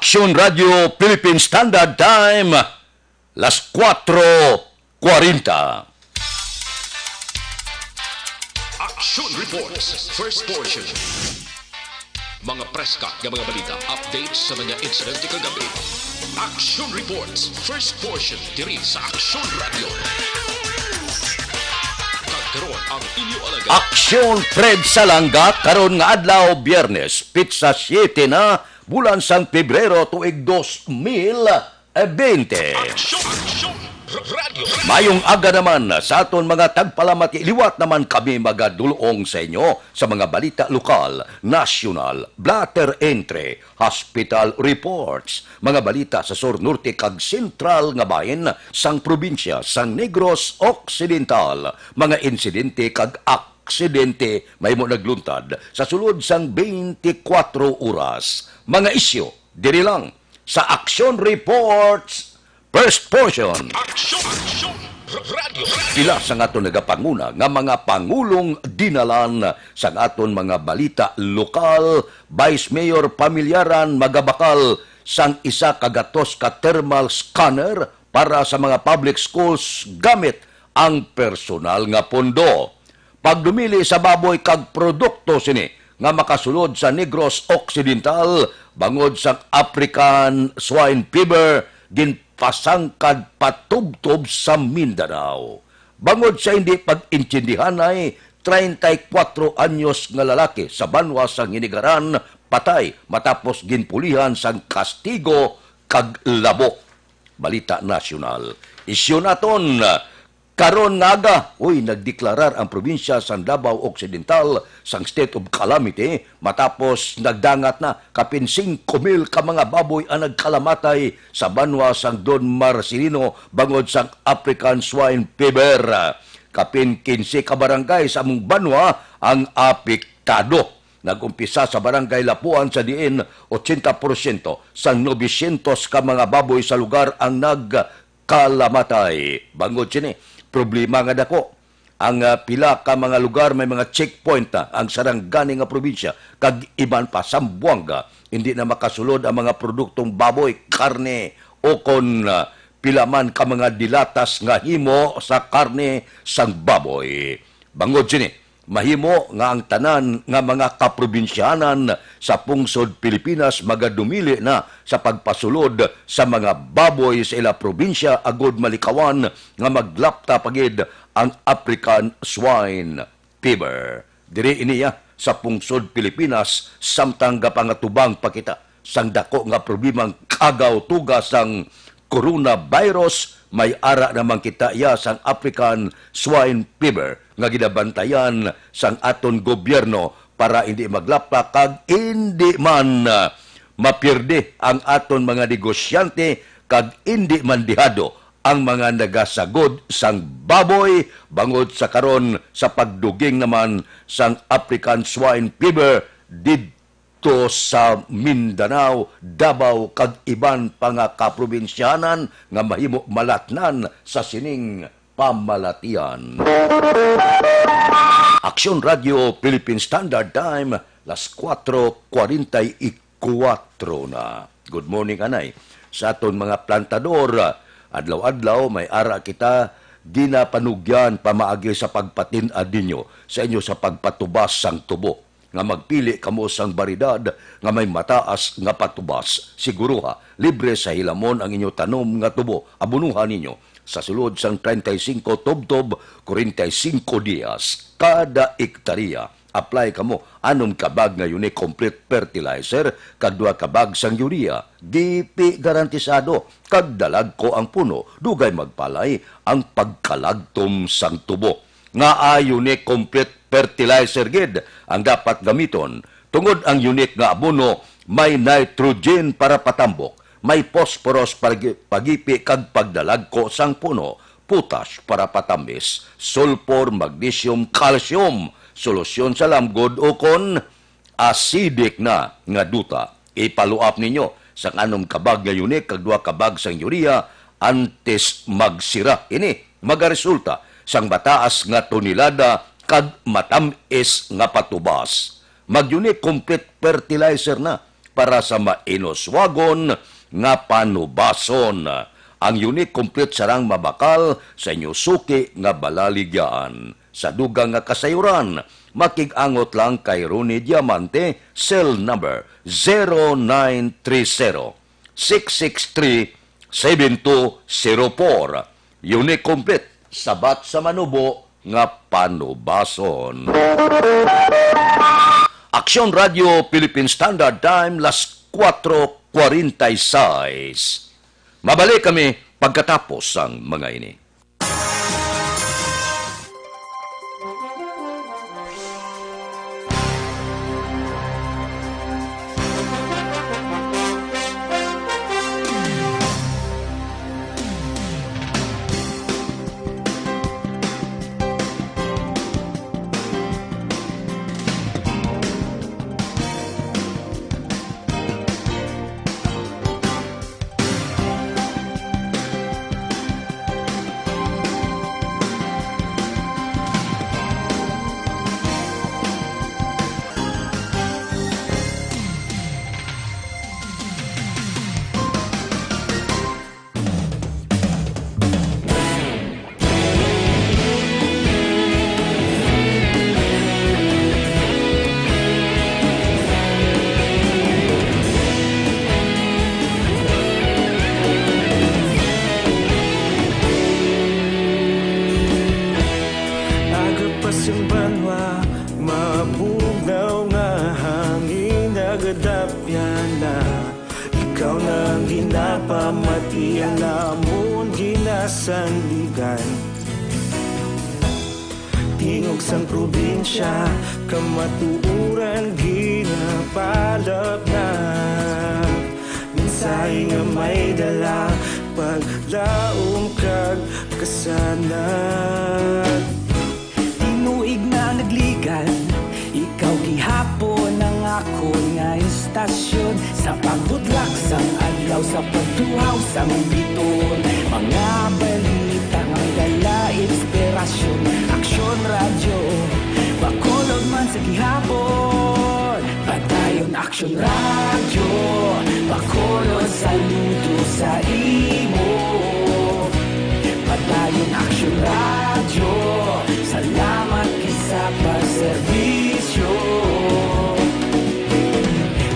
Action Radio Philippine Standard Time, las 4:40. Action Reports, first portion. Mga press cut ng mga balita, updates sa mga insidente kagabi. Action Reports, first portion, diri sa Action Radio. Kagkaroon ang inyo alaga. Action Fred Salanga karon nga adlaw Biyernes, pizza 7 na bulan sang Pebrero tuig 2020. Action Radio. Mayong aga naman sa aton mga tagpalamati, liwat naman kami magadulong sa inyo sa mga balita lokal, national, blatter entry, hospital reports, mga balita sa Sur Norte kag Sentral nga bahin sang probinsya sang Negros Occidental, mga insidente kag aksidente may mo nagluntad sa sulod sang 24 oras. Mga isyo, diri lang sa Action Reports first portion. Action Radio. Pila sa aton nagapanguna nga mga pangulong dinalan sa aton mga balita lokal, Vice Mayor pamilyaran magabakal sang isa kagatos ka thermal scanner para sa mga public schools gamit ang personal nga pondo. Pagdumili sa baboy kag produkto sini nga makasulod sa Negros Occidental bangod sa African swine fever ginpasangkad patubtob sa Mindanao. Bangod sa hindi pag-intindihan ay 34 anyos nga lalaki sa banwa sang Hinigaran patay matapos ginpulihan sang kastigo kag labok. Balita nasyonal. Isyu naton karon nga nagdeklarar ang probinsya sa Davao Occidental sang state of calamity matapos nagdangat na kapin 5,000 ka mga baboy ang nagkalamatay sa banwa sang Don Marcelino bangod sang African swine fever. Kapin 15 ka barangay sa among banwa ang apektado. Nagumpisa sa barangay Lapuan sa diin 80% sang 900 ka mga baboy sa lugar ang nagkalamatay. Bangod sini problema nga dako. Ang pila ka mga lugar may mga checkpoint na ang sarangani nga probinsya kag iban pa Sambuanga hindi na makasulod ang mga produktong baboy, karne o kon pila man ka mga dilatas nga himo sa karne sang baboy. Bangod sini mahimo nga ang tanan nga mga kaprobinsyanan sa pungsod Pilipinas magadumili na sa pagpasulod sa mga baboy sa ila probinsya agod malikawan nga maglapta pagid ang African swine fever. Diri iniya sa pungsod Pilipinas samtang gapangatubang pakita sang dako nga problemang kagaw-tuga sang coronavirus may ara namang kita iya sang African swine fever nga ginabantayan sang aton gobyerno para hindi maglapta kag hindi man mapirde ang aton mga negosyante kag hindi man dihado ang mga nagasagod sang baboy bangod sa karon sa pagduging naman sang African swine fever didto sa Mindanao, Davao kag iban pa nga kaprobinsyanan nga mahimo malatnan sa sining pamalatian. Action Radio Philippine Standard Time, las 4:44 na. Good morning, anay. Sa aton mga plantador, adlaw-adlaw may ara kita ginapanugyan pamaagi sa pagpatin-ad ninyo sa inyo sa pagpatubas sang tubo. Nga magpili kamo sang baridad nga may mataas nga patubas. Siguruha, libre sa hilamon ang inyo tanom nga tubo. Abunuhan ninyo sa sulod sang 35 tubtob, 45 dias kada ektarya. Apply kamo anom kabag nga unique complete fertilizer kag 2 kabag sang urea. DP garantisado kag dalag ko ang puno dugay magpalay ang pagkalagtom sang tubo. Nga unique complete fertilizer gid ang dapat gamiton. Tungod ang unique nga abono may nitrogen para patambok, may phosphorus pagipi kag pagdalag ko sang puno, potash para patamis, sulfur, magnesium, calcium, solusyon sa lamgod o kon acidic na nga duta. Ipaluap ninyo sa anom kabag nga unique kag 2 kabag sang urea antes magsira. Ini magaresulta sang mataas nga tonelada kag matamis nga patubas. Mag-unique complete fertilizer na para sa mainoswagon nga panubason. Ang unique complete sarang mabakal sa inyo suki nga balaligyan. Sa dugang nga kasayuran, makig-angot lang kay Ronnie Diamante, cell number 0930-663-7204. Unique complete, sabat sa manubo nga panubason. Aksyon Radio Philippine Standard Time, las 4:46. Mabalik kami pagkatapos ang mga ini. Ikaw nang ginapamati ang namon ginasandigan. Tingog sang probinsya, kamatuuran ginapalap na. Minsay nga may dala, paglaom kag kasanag. Tinuig na nagligan, ikaw gihapon ang ako nga istasyon. Sa pagbutlak sang adlaw, sa pagtuhaw sang biton. Mga balita nga dala inspirasyon. Aksyon radyo, bakolod man sa gihapon. Patayon aksyon radyo, bakolod saludo sa imo. Patayon aksyon radyo, salamat kisa pagserbisyo.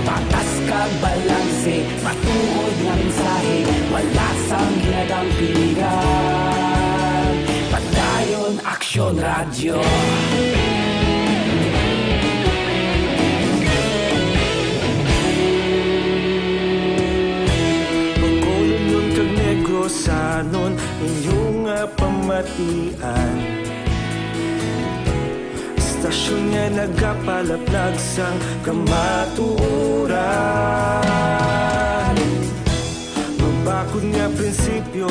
Patas kag balanse, matuod nga mensahe, wala sang ginadampingan. Patayon aksyon radyo. Pagkulong nun kag negosanon, inyong pamatian. Stasyon nga nagapalaplag sang kamatuoran. Mabakod nga prinsipyo,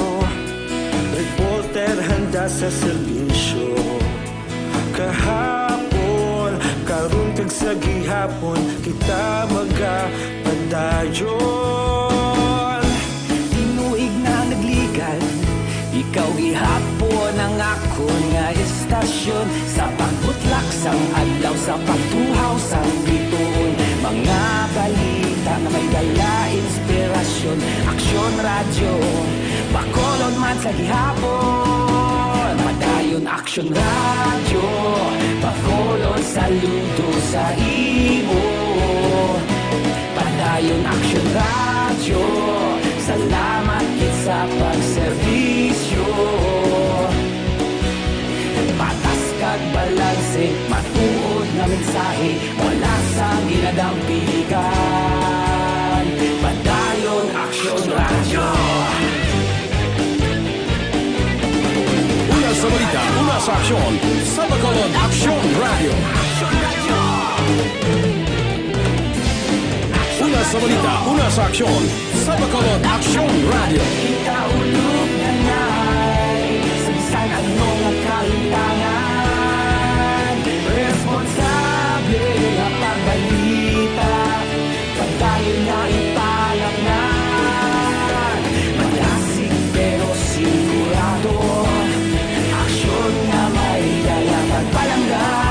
reporter handa sa serbisyo. Kahapon, karon kag sa gihapon, kita magapadayon. Tinuig na nagligan, ikaw gihapon ang ako nga istasyon. Sa pagbutlak sang adlaw, sa pagtuhaw sang biton. Mga balita na may dala inspirasyon. Aksyon radyo, bakolod man sa gihapon. Padayon aksyon radyo, bakolod saludo sa imo. Padayon aksyon radyo, salamat kit sa pagserbisyo. Patas kag balanse, matuod na mensahe, wala sa ginadampingan. Padayon aksyon radyo. Una sa balita, una sa aksyon, sa Bacolod Aksyon Radio. Una sa balita, una sa aksyon, sa Bacolod Aksyon Radio. Kita ulog na na'y sabisan anong nagkalintangan. Responsable na pagbalita, pagdayon na ipalap na. Malasig pero sigurado, aksyon na may dala pagpalanggan.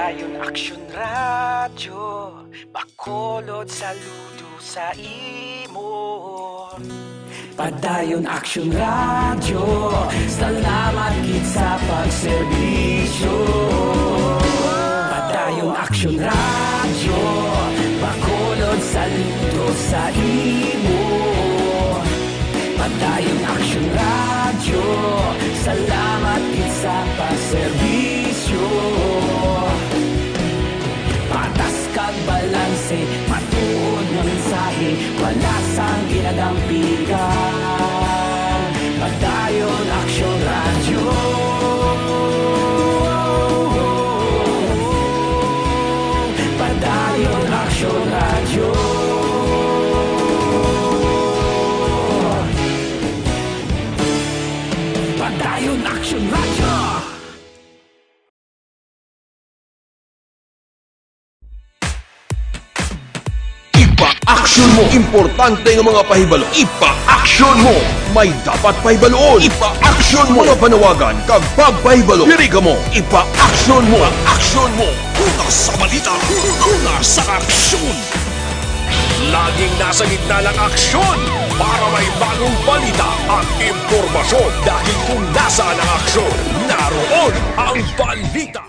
Padayon Aksyon Radyo, Bacolod saludo sa imo. Padayon Action Radio, salamat gid sa pagserbisyo. Padayon Action Radio, Bacolod saludo sa imo. Padayon Action Radio, salamat gid sa pagserbisyo. Patas kag balanse, matuod nga mensahe, wala sang ginadampigan. Padayon Action Radio. Padayon Action Radio. Padayon Action Radio. Ipa-action mo! Importante ng mga pahibalo. Ipa-action mo! May dapat pahibaloon. Ipa-action mo! Mga panawagan kag pagpahibalo. Diri ka mo! Ipa-action mo! Ipa-action mo! Una sa balita! Una sa aksyon! Laging nasa gitna ng aksyon para may bagong balita at impormasyon. Dahil kung nasaan ang aksyon, naroon ang balita.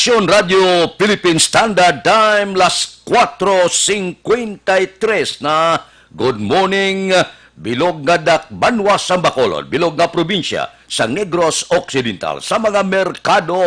Aksyon Radio Philippine Standard Time, las 4:53 na. Good morning, bilog nga Dakbanwa sa Bacolod, bilog nga probinsya sa Negros Occidental. Sa mga merkado,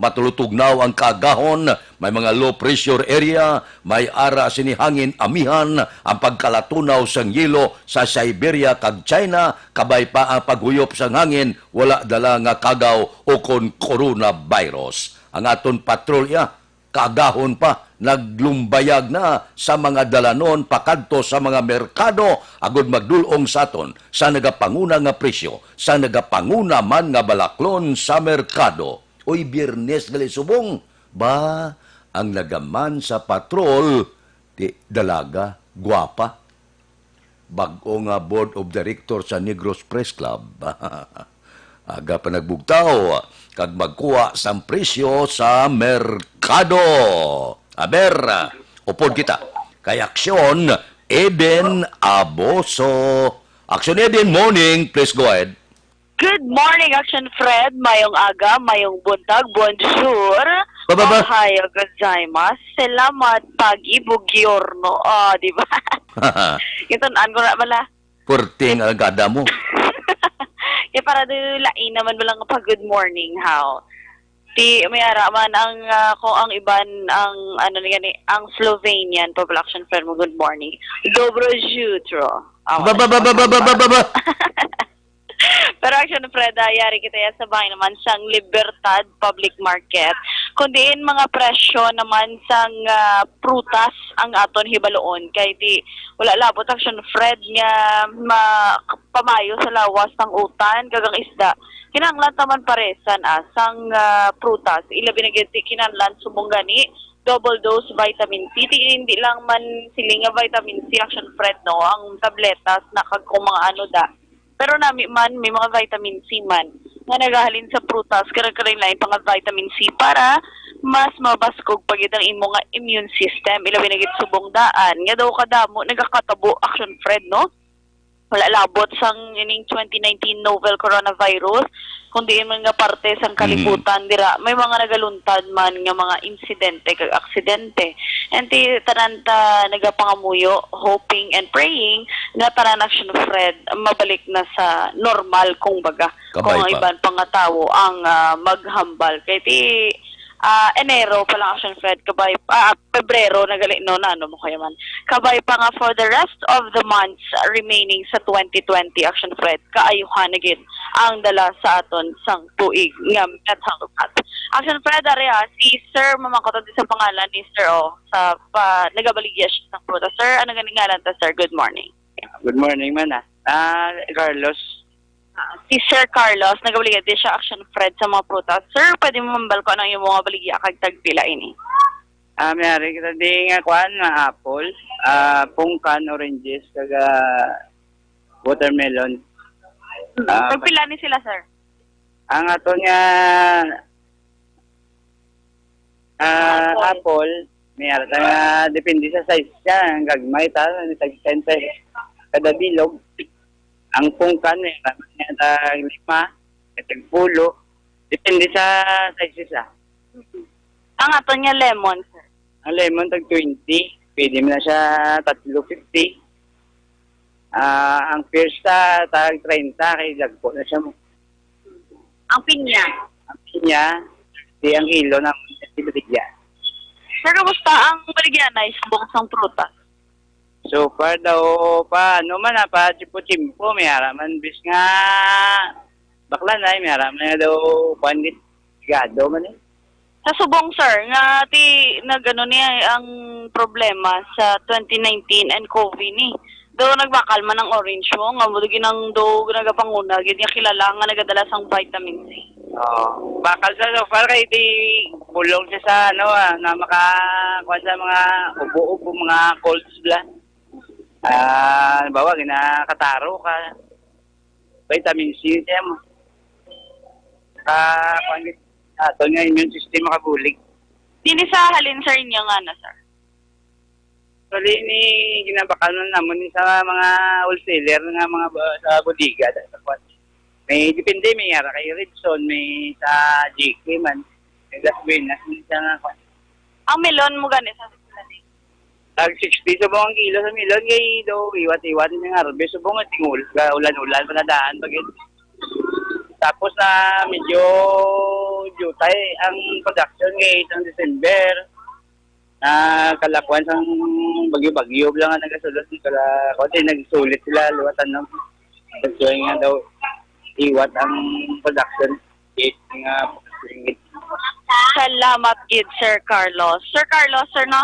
matulutugnaw ang kagahon, may mga low pressure area, may ara sinihangin amihan, ang pagkalatunaw sang yelo sa Siberia kag China, kabay pa ang paghuyop sang hangin, wala dala nga kagaw o kon coronavirus. Ang aton patrolya, kagahon pa, naglumbayag na sa mga dalanon pakadto sa mga merkado, agud magdulong sa aton sa nagapanguna nga presyo, sa nagapanguna man nga balaklon sa merkado. Uy, Biyernes gali subong, ba ang nagaman sa patrol, di dalaga, gwapa. Bag-o nga board of director sa Negros Press Club. Aga pa nagbugtaw, kag magkuha sang presyo sa merkado. Aber, upod kita. Kay Aksyon, Eden Aboso. Aksyon Eden, morning. Please go ahead. Good morning, Action Fred. Mayong aga, mayong buntag, bonjour. Ba. Ohayo gozaimasu. Salamat pagi, bugiorno. Di ba? Ito, ko na mala. Purting ang gada mo. Kaya para lain naman walang pa good morning, how? Ti may ara man ang kung ang iban ang ano ni gani ang Slovenian population friend mo good morning. Dobro jutro. Ba. Pero actually, Fred, yari kita yan sa bahay naman sang Libertad Public Market. Kundiin mga presyo naman sang prutas ang aton hibaloon. Kaya di, wala labot action, Fred, nga pamayo sa lawas ng utan, kagang isda. Kinanglan taman paresan sang prutas. Ilabi na giti kinanglan sumungani, double dose vitamin C. Hindi lang man siling vitamin C, action, Fred, no? Ang tabletas na kung mga ano da. Pero nami man, may mga vitamin C man na nagahalin sa prutas, karag-karag lang pang vitamin C para mas mabaskog pagit ang imong immune system. Ilabi na subong daan. Nga daw kadamo, nagakatabo, action, Fred, no? wala labot sang ining 2019 novel coronavirus kundi man nga parte sang kalibutan dira may mga nagaluntad man nga mga insidente kag aksidente and tanan ta nagapangamuyo hoping and praying nga tanan Action Fred mabalik na sa normal kung baga Kabay kung ang pa. iban pang nga tao ang maghambal kay ti Enero pa lang Action Fred kabay Pebrero nagali no na ano mo kaya man kabay pa nga for the rest of the months remaining sa 2020 Action Fred kaayuhan gid ang dala sa aton sang tuig nga methalukat Action Fred area si Sir mamangkot sa pangalan ni Sir sa nagabaligya siya sang prutas sir ano ganing ngalan ta sir good morning Good morning man Carlos. si Sir Carlos nagabaligya di siya Action Fred sa mga prutas sir pwede mo mambal ko ano yung mga baligya kag tagpila ini Mayari kita di nga kuan nga apple, pungkan, oranges, kaga watermelon. tagpila ni sila sir Ang ato nga apple, mayari ta nga depende sa size niya, ang gagmay ta, tag-10 kada bilog. Ang pungkan, mayroon niya tag 5, tag-10, depende sa size siya. ang aton nga lemon sir Ang lemon tag 20, pwede mo na siya 350. Ang first tag 30 kay dagpo na siya mo. ang pinya Ang pinya, di ang kilo ng baligya. sir kamusta ang baligya na isang sang prutas So far daw pa ano man pa chimpo may haraman bis nga bakla na may haraman na daw pandit gado man eh. sa subong sir nga ti nagano niya ang problema sa 2019 and COVID ni do nagbakal man ang orange mo nga mo ginang do nagapanguna gid nga kilala nga nagadala sang vitamin C Bakal sa so far kay di bulong siya sa ano na makakuha sa mga ubo-ubo mga colds bla. Bawa ginakataro ka. Vitamin C siya mo. Pangit ato nga immune system makabulig. dini sa halin sir inyo nga na sir Actually, ni ginabakal naman ni sa mga wholesaler nga mga sa bodega. May depende, may yara kay Redson, may sa JK man. May Las Vegas, may sa nga. ang melon mo gani sa Tag 60 sa buong kilo sa milon, kay do iwat-iwat ng harvest. So buong tingul, ulan-ulan, panadaan, bagay. Tapos na medyo jutay ang production kay isang December. Kalakuan sang bagyo-bagyo lang nga nagasulot kasi nagsulit sila luwatan ng so nga daw iwat ang production nga ringgit. salamat gid Sir Carlos sir no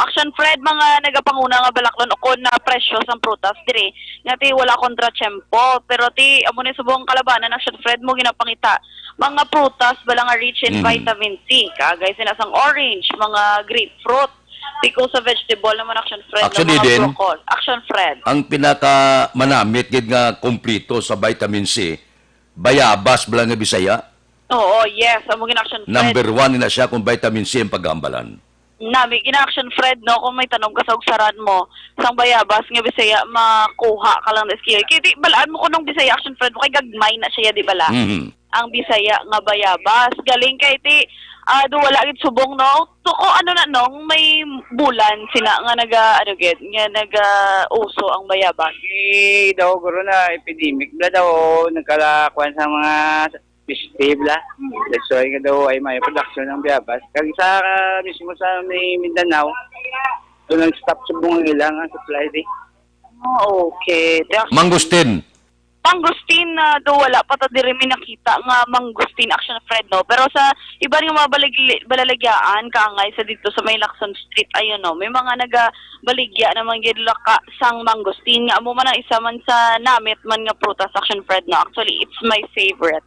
Action Fred mga nagapanguna nga balaklon o na presyo sang prutas dire nga ti wala kontra tiyempo pero ti amo ni subong kalabanan Action Fred mo ginapangita mga prutas bala nga rich in vitamin C kagay sinasang orange mga grapefruit tiko sa vegetable naman Action Fred Actually mga din, broccoli Action Fred ang pinaka manamit gid nga kompleto sa vitamin C bayabas bala nga Bisaya oo yes amo gin Action Fred number 1 na siya kung vitamin C ang pagambalan nami in-Action Fred no kung may tanong ka sa ugsaran mo sang bayabas nga Bisaya makuha ka lang na skill kaya di balaan mo ko nung Bisaya Action Fred mo kay gagmay na siya di bala ang Bisaya nga bayabas galing kay ti do wala gid subong no to ko ano na nong may bulan sina nga naga uso ang bayabas Daw guro na epidemic bla daw nagkalakuan sa mga stable that's why nga daw ay may production ng biyabas kag sa mismo sa may Mindanao doon ang stop sa bunga ilang ang supply di okay mangustin Mangustin na do wala pa ta diri mi nakita nga mangustin Action Fred no pero sa iba ring mga balalagyaan kaangay sa dito sa may Lacson Street ayun no may mga nagabaligya na mga gidlaka sang mangustin nga amo man ang isa man sa namit man nga prutas Action Fred no actually it's my favorite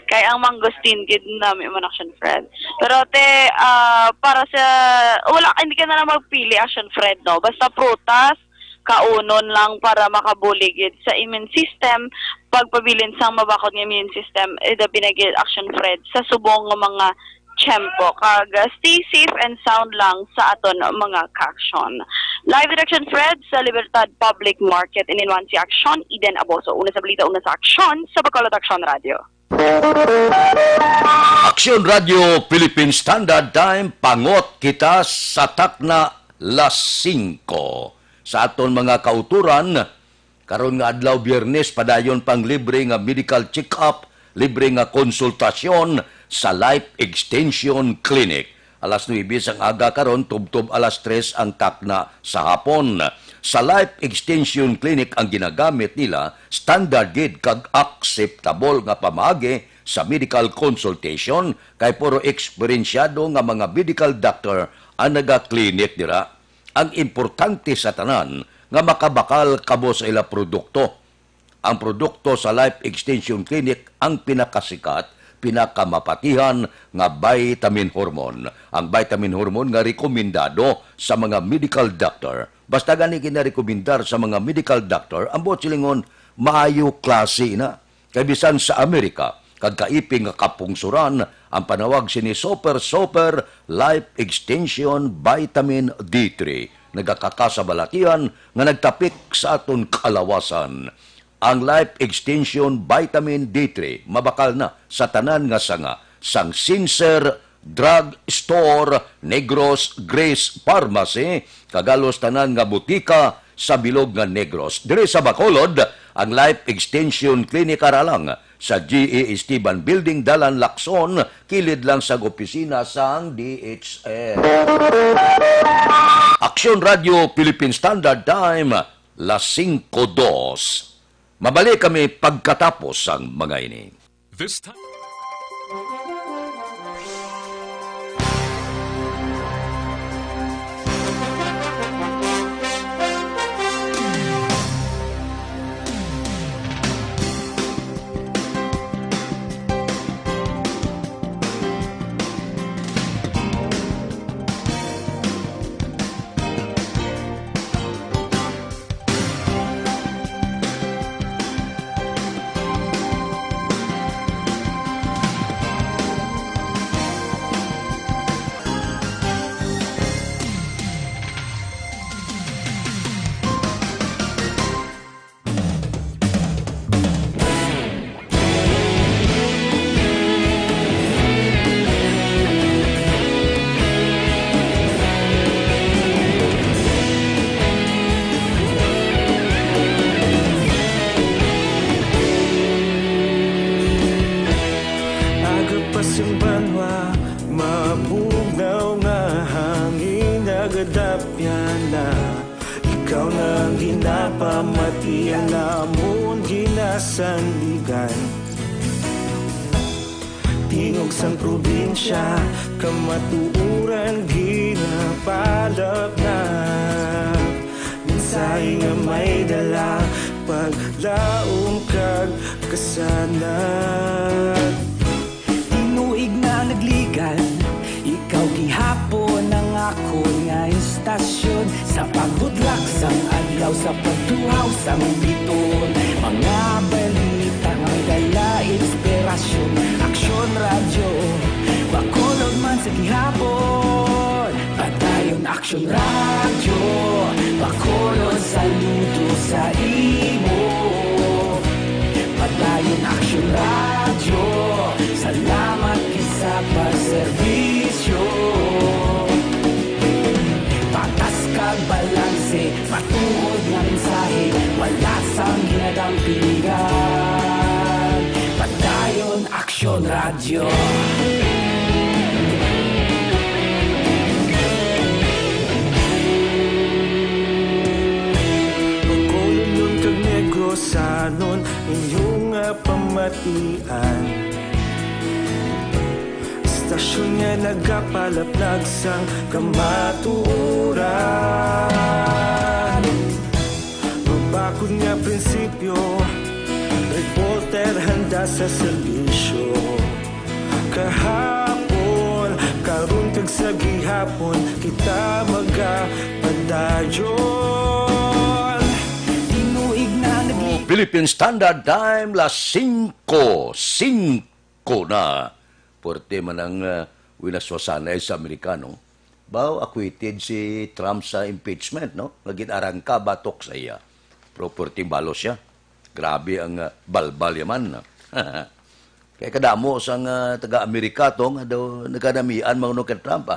kay ang mangustin gid nami man Action Fred pero te para sa wala hindi ka na magpili Action Fred no basta prutas kaunon lang para makabuligid sa immune system pagpabilin sang mabakod nga immune system ida binagid Action Fred sa subong nga mga tiyempo kag stay safe and sound lang sa aton mga kaksyon Live direction Fred sa Libertad Public Market. Ininwan si Aksyon, Eden Aboso. Una sa balita, una sa Aksyon, sa Bacolod Aksyon Radio. Aksyon Radio Philippine Standard Time, pangot kita sa takna las 5. Sa aton mga kauturan, karon nga adlaw Biyernes, padayon pang libre nga medical check-up, libre nga konsultasyon sa Life Extension Clinic. Alas 9 ang aga karon, tubtob alas 3 ang takna sa hapon. Sa Life Extension Clinic ang ginagamit nila, standard gid kag acceptable nga pamaagi sa medical consultation kay puro eksperensyado nga mga medical doctor ang naga-clinic dira. Ang importante sa tanan nga makabakal kabo sa ila produkto. Ang produkto sa Life Extension Clinic ang pinakasikat, pinakamapatihan nga vitamin hormone. Ang vitamin hormone nga rekomendado sa mga medical doctor. Basta gani kinarekomendar sa mga medical doctor, ang buot silingon, maayo klase na. Kay bisan sa Amerika, kagkaiping nga kapungsuran, ang panawag sini Super Life Extension Vitamin D3. Nagakakasabalatian nga nagtapik sa aton kalawasan. Ang Life Extension Vitamin D3 mabakal na sa tanan nga sanga sang Sincer Drug Store, Negros Grace Pharmacy, kagalos tanan nga butika sa bilog nga Negros. Dire sa Bacolod, ang Life Extension Clinic aralang sa G.E. Esteban Building, Dalan, Lacson, kilid lang sa opisina sang DHS. Aksyon Radio Philippine Standard Time, las 5:02. Mabalik kami pagkatapos ang mga ini. This time. Agapasumbanwa, mapugnaw nga hangin nagadapyan na. Ikaw na ginapamatian namon ginasandigan. Tingog sang probinsya, kamatuuran ginapalap na. Minsay nga may dala, paglaong kag kasanat. Tinuig na nagligan, ikaw gihapon ang ako nga istasyon. Sa pagbutlak sang adlaw, sa pagtuhaw sang biton. Mga balita nga dala inspirasyon. Aksyon radyo, Bacolod man sa gihapon. Padayon Aksyon radyo, Bacolod saludo sa imo. Padayon Aksyon radyo, salamat sa pagserbisyo. Patas kag balanse, matuod nga mensahe, wala sang ginadampingan. Padayon Aksyon radyo. Bacolod nun kag Negros sanon inyong pamatian. Istasyon nga nagapalaplag sang kamatuuran. Mabakod nga prinsipyo, reporter handa sa serbisyo. Kahapon, karon kag sa gihapon, kita magapadayon. Tinuig na nagligan. Philippine Standard Time, las 5:05 na. Porte man ang winaswasanay sa Amerikano. Bao acquitted si Trump sa impeachment, no? Naging arangka batok sa iya. Property balo siya. Grabe ang balbal yaman. Kaya kadamo sang taga-Amerika to nga daw nagkadamian mga kay Trump.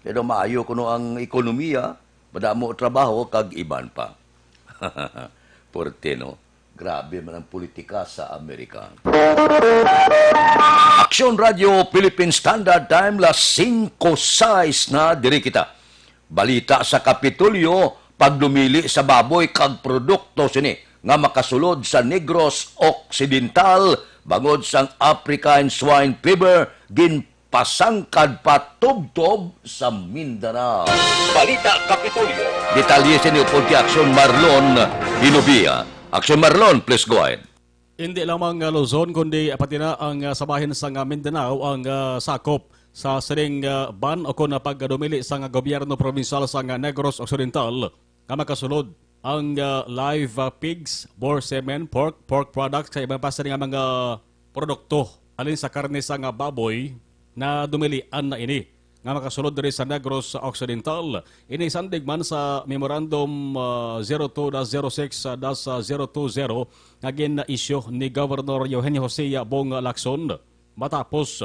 Kaya daw maayo kuno ang ekonomiya, madamo trabaho kag iban pa. Porte, no? Grabe man ang politika sa Amerika. Aksyon Radio Philippine Standard Time las 5:06 na diri kita. Balita sa Kapitolyo pagdumili sa baboy kag produkto sini nga makasulod sa Negros Occidental bangod sang African swine fever ginpasangkad patubtob sa Mindanao. Balita Kapitolyo. Detalye sa niyo po kay Aksyon Marlon Hinubia. Aksyon Marlon, please go ahead. Hindi lamang Luzon, kundi pati na ang sabahin sa Mindanao ang sakop sa sining ban o kung pagdumili sa gobyerno provincial sa Negros Occidental nga makasulod ang live pigs, boar semen, pork products, sa ibang pasa nga mga produkto alin sa karne sa baboy na dumilian na ini nga makasulod diri sa Negros Occidental. Ini sandig man sa Memorandum 02-06-020 nga gin-issue ni Governor Eugenio Jose Bong Lacson matapos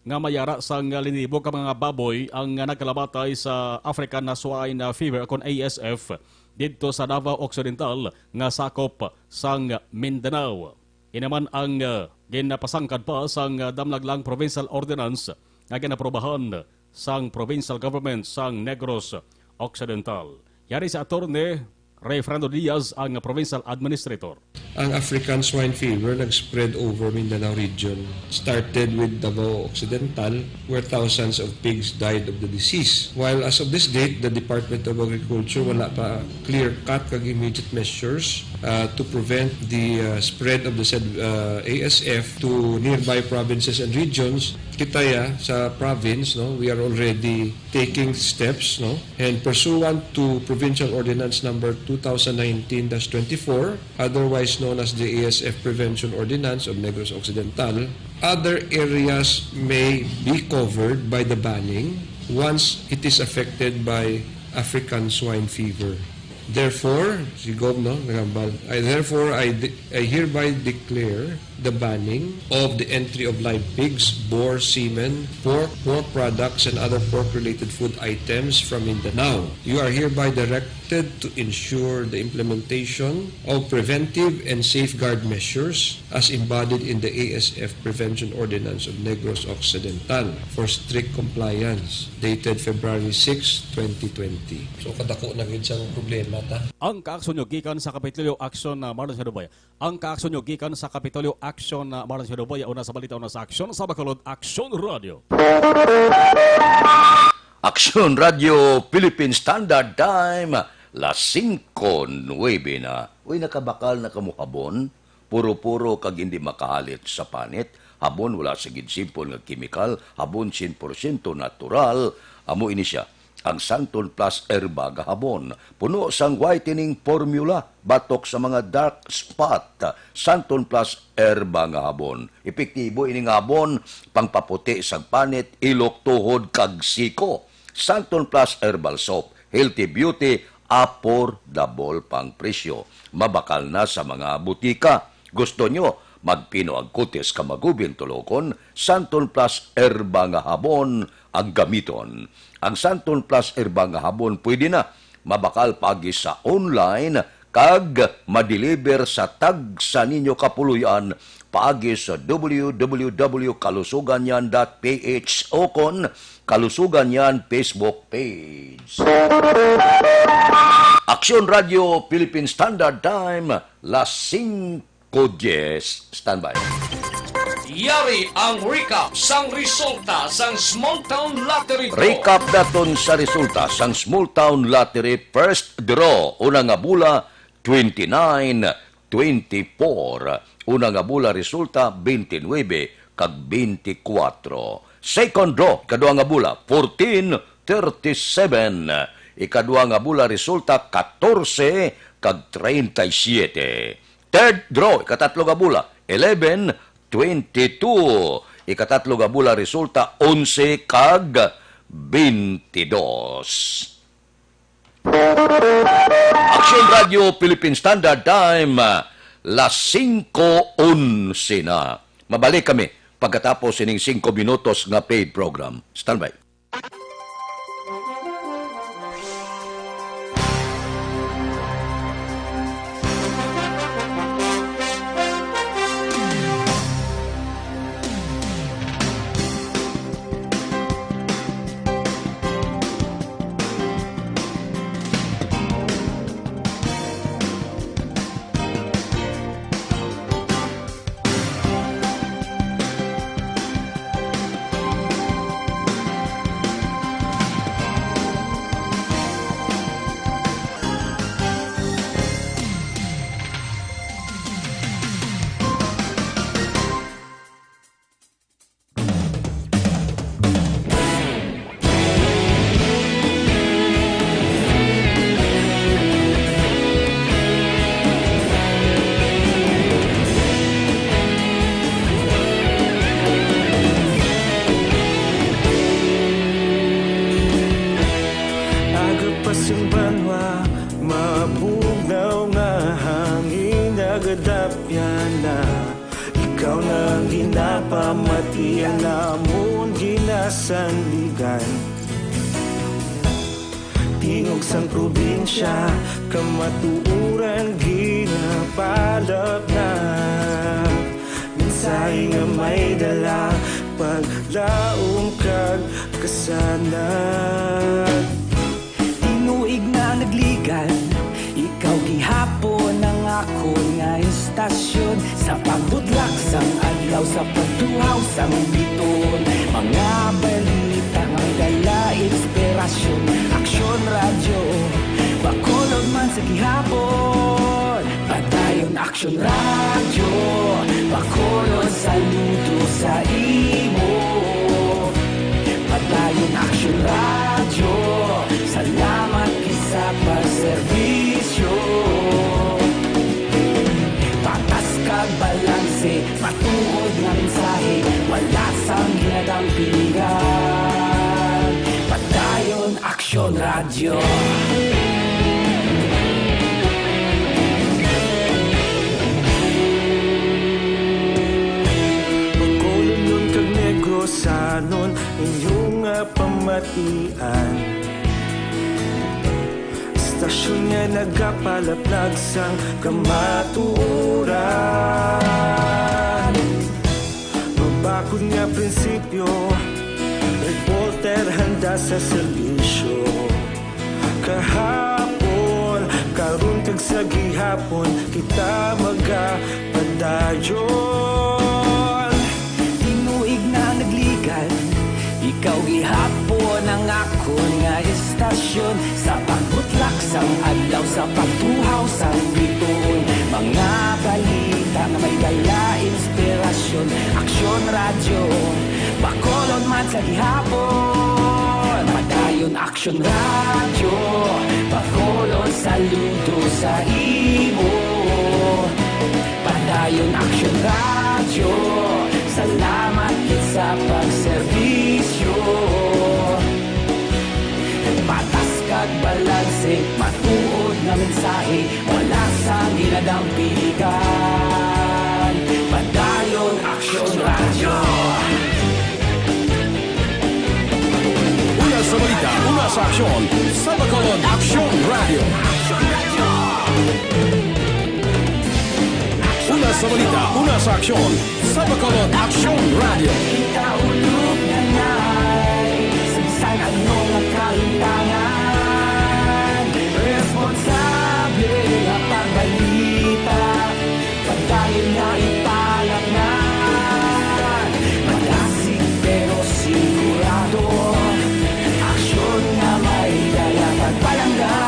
nga mayara sang linibo ka mga baboy ang nagkalabatay sa African Swine Fever kon ASF dito sa Davao Occidental nga sakop sang Mindanao. Inaman ang ginapasangkad pa sang damlaglang provincial ordinance nga ginaprobahan sang provincial government sang Negros Occidental. Yari sa attorney Ray Fernando Diaz ang provincial administrator. Ang African swine fever nag-spread over Mindanao region. Started with Davao Occidental where thousands of pigs died of the disease. While as of this date, the Department of Agriculture wala pa clear-cut kag immediate measures to prevent the spread of the said ASF to nearby provinces and regions. Kitaya sa province, no, we are already taking steps, no, and pursuant to Provincial Ordinance number 2019-24, otherwise known as the ASF Prevention Ordinance of Negros Occidental, other areas may be covered by the banning once it is affected by African swine fever. Therefore, I hereby declare the banning of the entry of live pigs, boar semen, pork products, and other pork-related food items from Mindanao. You are hereby directed to ensure the implementation of preventive and safeguard measures as embodied in the ASF Prevention Ordinance of Negros Occidental for strict compliance, dated February 6, 2020. So, kadako na gid siyang problema ta. Ang kaaksyon nyo gikan sa Kapitolyo Aksyon na Marlon Hinubia. Ang kaaksyon nyo gikan sa Kapitolyo Aksyon na Marlon Hinubia. Una sa balita, una sa aksyon sa Bacolod Aksyon Radio. Aksyon Radio Philippine Standard Time, las 5:09 na. Uy, nakabakal na kamuhabon, puro-puro kag hindi makahalit sa panit, habon wala sa ginsimpon nga kimikal, habon 100% natural, amo ini siya. Ang Santon Plus Herba gahapon, puno sang whitening formula, batok sa mga dark spot. Santon Plus Herba gahapon. Epektibo ini ngabon, pangpaputi sang panit, ilok, tuhod, kag siko. Santon Plus Herbal Soap, healthy beauty, affordable pang presyo. Mabakal na sa mga butika. Gusto nyo, magpino ang kutis ka magubin tulokon, Santon Plus Herba nga habon ang gamiton. Ang Santon Plus Herba nga habon pwede na mabakal pagi sa online kag madeliver sa tag sa ninyo kapuluyan paagi sa www.kalusuganyan.ph o kon Kalusuganyan Facebook page. Aksyon Radio Philippine Standard Time, las 5:10. Standby. Yari ang recap sang resulta sang Small Town Lottery Draw. Recap daton sa resulta sang Small Town Lottery First Draw. Una nga bula, 29-24. Una nga bula resulta, 29 kag 24. Second draw, kadua nga bula, 14-37. Ikadua nga bula resulta, 14 kag 37. Third draw, ikatatlo nga bula, 11-22. Ikatatlo nga bula resulta, 11 kag Action Radio Philippine Standard Time, las 5:11 na. Mabalik kami pagkatapos ining 5 minutos nga paid program. Standby. Mabugnaw nga hangin nagadapyan na ikaw nang ginapamatian namon ginasanligan. Tingog sang probinsya kamatuuran ginapalap na mensahe nga may dala paglaom kag kasanag. Tinuig na nagligan, ikaw gihapon ang ako nga istasyon. Sa pagbudlak sang adlaw, sa pagtuhaw sang biton, mga balita may dala inspirasyon. Aksyon radyo, bakolod man sa gihapon. Padayon aksyon radyo, bakolod saludo sa imo. Padayon aksyon radyo, salamat sa pagserbisyo. Patas kag balanse, matuod nga mensahe, wala sang ginadampingan. Padayon aksyon radyo. Pagkulon nun kag Negrosanon inyong pamatian. Stasyon nga nagapalaplag sang kamatuoran. Mabakod nga prinsipyo, reporter handa sa serbisyo. Kahapon, karon kag sa gihapon, kita magapadayon. Tinuig na nagligan, ikaw gihapon ang ako nga istasyon. Sa pagbutlak sang adlaw, sa pagtuhaw sang biton, mga balita na may dala inspirasyon. Aksyon radyo, bakolod man sa gihapon. Padayon aksyon radyo, bakolod saludo sa imo. Padayon aksyon radyo, salamat sa pagserbisyo. Patas kag balanse, matuod na mensahe, wala sang ginadampingan. Padayon aksyon radyo. Una sa balita, una sa aksyon, sa Bacolod Aksyon Radio. Una sa balita, una sa aksyon, sa Bacolod Aksyon Radio. Kita ulog na na'y Samsang anong nakalintangan. Responsable na pagbalita, pagdayon na ipalat na. Malasig pero sigurado, aksyon na may dala pagpalanggan.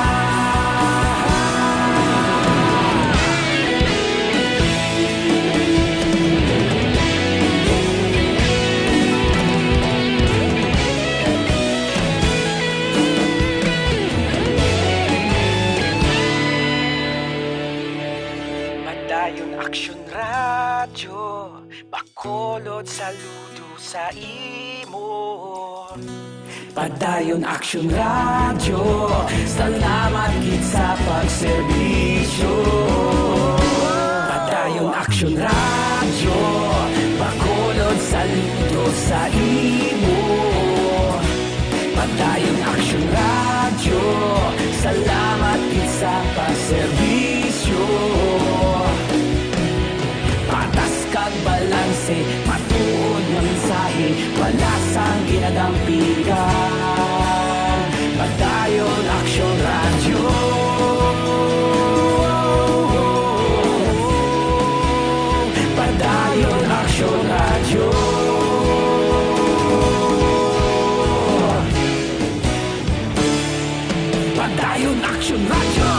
Padayon aksyon radyo, bakolod saludo sa imo. Padayon Action Radio, salamat gid sa pagserbisyo. Padayon Action Radio, bakolod saludo sa imo. Padayon Action Radio, salamat gid sa pagserbisyo. Patas kag balanse, matuod nga mensahe, wala sang ginadampigan. Padayon Action Radio. Padayon Action Radio. Padayon Action Radio.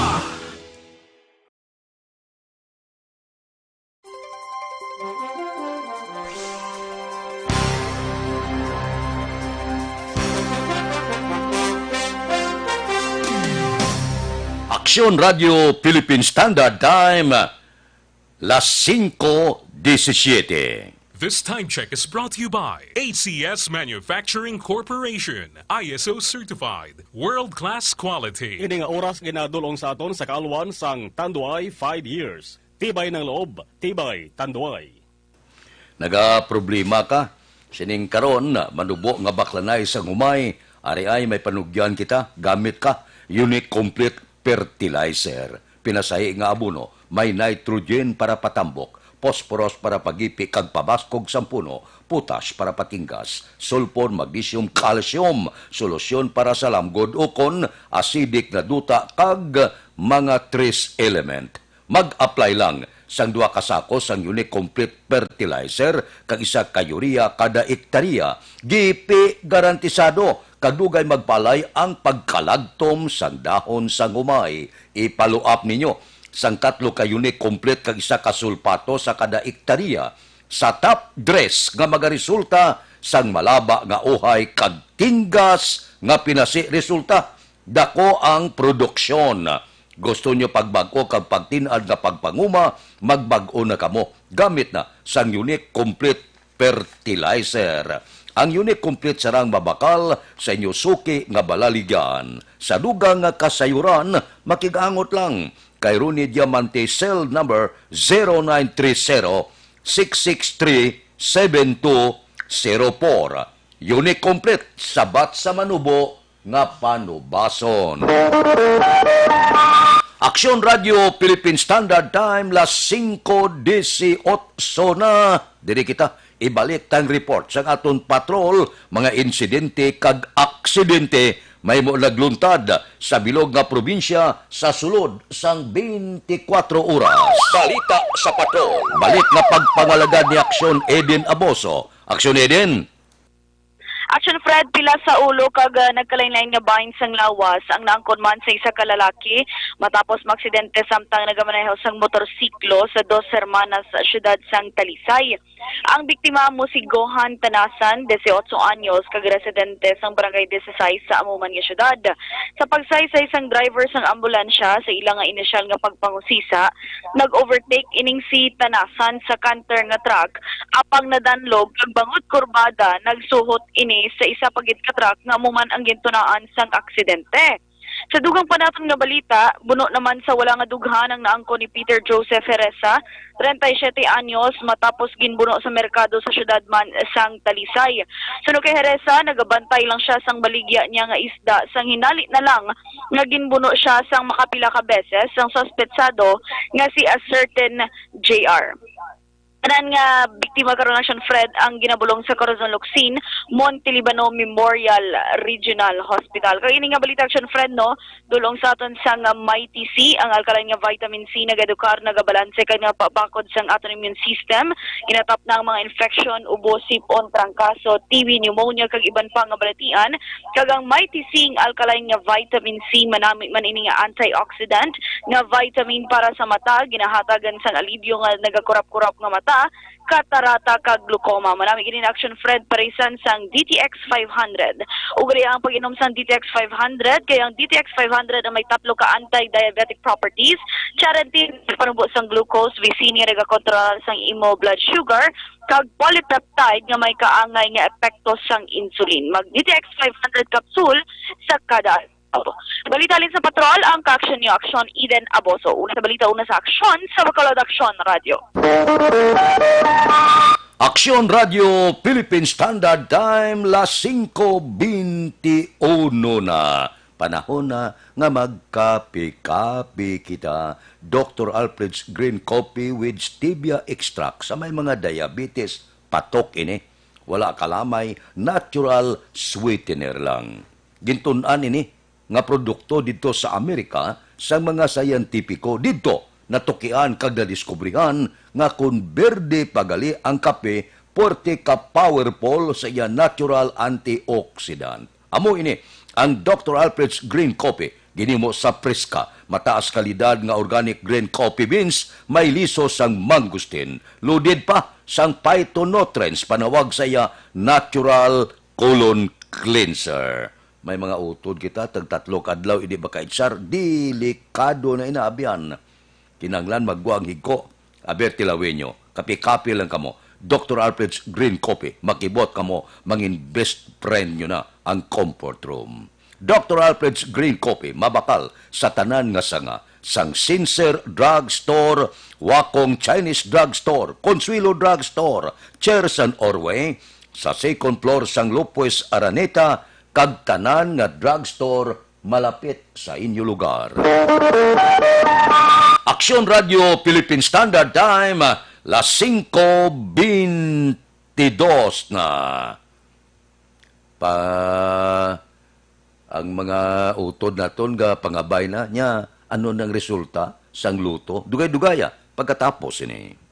Aksyon Radio Philippine Standard Time, las 5:17. This time check is brought to you by ACS Manufacturing Corporation, ISO certified, world-class quality. Ini nga oras ginadulong sa aton sa kaalwan sang Tanduay 5 years. Tibay ng loob, tibay Tanduay. Nagaproblema ka, sining karon manubo nga baklanay sa ngumay, ari ay may panugyan kita, gamit ka, unique complete fertilizer. Pinasahi nga abono, may nitrogen para patambok, phosphorus para pagipi kag pabaskog sa puno, potash para patinggas, sulfur, magnesium, calcium, solusyon para sa lamgod ukon, acidic na duta kag mga trace element. Mag-apply lang sang 2 ka sako sang unique complete fertilizer kag isa ka urea kada ektarya. GP garantisado kag dugay magpalay ang pagkalagtom sang dahon sang humay. I-follow up ninyo sang 3 ka unique complete kag isa ka sulfato sa kada ektarya sa top dress nga magaresulta sang malaba nga uhay kag tinggas nga pinasi resulta. Dako ang produksyon. Gusto nyo pagbag-o kag pagtinad nga pagpanguma, magbag-o na kamo. Gamit na sang unique complete fertilizer. Ang unique complete sarang mabakal sa inyo suki nga balaligan. Sa dugang nga kasayuran, makigangot lang. Kay Rooney Diamante cell number 0930-663-7204. Unique complete, sabat sa manubo nga panubason. Aksyon Radio Philippine Standard Time, las 5:18 na. Diri kita ibalik tang report sa aton patrol, mga insidente kag aksidente may mo nagluntad sa bilog nga probinsya sa sulod sang 24 oras. Balita sa patrol. Balik nga pagpangalagad ni Aksyon Eden Aboso. Aksyon Eden. Action Fred, pila sa ulo kag nagkalain-lain nga bahin sang lawas ang naangkon man sa isa ka lalaki matapos maksidente samtang nagamaneho sang motorsiklo sa Dos Hermanas sa siyudad sang Talisay. Ang biktima mo si Gohan Tanasan, 18 anyos, kag residente sang barangay 16 sa amuman nga siyudad. Sa pagsaysay sang driver sang ambulansya sa ilang nga inisyal nga pagpangusisa, nag-overtake ining si Tanasan sa canter nga truck apang nadanlog kag bangod kurbada nagsuhot ini sa isa pagit ka truck nga amuman ang gintunaan sang aksidente. Sa dugang panaton nga balita, buno naman sa wala nga dughan ang naangko ni Peter Joseph Heresa, 37 anyos, matapos ginbuno sa merkado sa syudad man sang Talisay. Suno kay Heresa, nagabantay lang siya sang baligya niya nga isda, sang hinali na lang nga ginbuno siya sang makapila ka beses sang suspetsado nga si a certain JR. Tanan nga biktima karon na siyang Fred ang ginabulong sa Corazon Locsin, Monte Libano Memorial Regional Hospital. Kaya ini nga balita siyang Fred, no, dulong sa aton sang Mighty C, ang alkaline nga vitamin C nagadukar nagabalanse kay nga pabakod sang aton immune system, inatap na ang mga infection, ubo, sipon, trangkaso, TB, pneumonia kag iban pa nga balatian. Kag ang Mighty C ang alkaline nga vitamin C manami man ini nga antioxidant nga vitamin para sa mata, ginahatagan sang alibyo nga nagakurap-kurap nga mata mata, katarata kag glaucoma. Manami gini action Fred Parisan sang DTX 500. Ugri ang pag-inom sang DTX 500 kay ang DTX 500 ang may tatlo ka anti-diabetic properties, charity panubo sang glucose, vicini rega kontrol sang imo blood sugar, kag polypeptide nga may kaangay nga epekto sang insulin. Mag DTX 500 capsule sa kada balita alin sa patrol ang ka-action niyo, Action Eden Aboso. Una sa balita, una sa aksyon sa Bacolod Action Radio. Aksyon Radio Philippine Standard Time las 5:21 na. Panahon na nga magkape-kape kita. Dr. Alfred's Green Coffee with Stevia Extract sa may mga diabetes, patok ini. Wala kalamay, natural sweetener lang. Gintunan ini nga produkto dito sa Amerika sa mga sayantipiko dito natukian kag nadiskubrihan nga kung berde pagali ang kape porte ka powerful sa iya natural antioxidant. Amo ini ang Dr. Alfred's Green Coffee ginimo sa Preska, mataas kalidad nga organic green coffee beans, may liso sang mangustin, loaded pa sang phytonutrients panawag sa iya natural colon cleanser. May mga utod kita, tagtatlo kadlaw, hindi ba kaitsar, delikado na inaabyan. Kinanglan magbuang higko, aber tilawenyo, kapi-kapi lang kamo. Dr. Alfred's Green Coffee, makibot kamo, mangin best friend nyo na ang comfort room. Dr. Alfred's Green Coffee, mabakal sa tanan nga sanga, sang Sincere Drug Store, Wakong Chinese Drug Store, Consuelo Drug Store, Cherson Orway, sa second floor sang Lopez Araneta, kag tanan nga drugstore malapit sa inyo lugar. Aksyon Radio Philippine Standard Time, las 5:22 na. Ang mga utod naton nga pangabay na niya, ano nang resulta sang luto? Dugay-dugaya pagkatapos ini.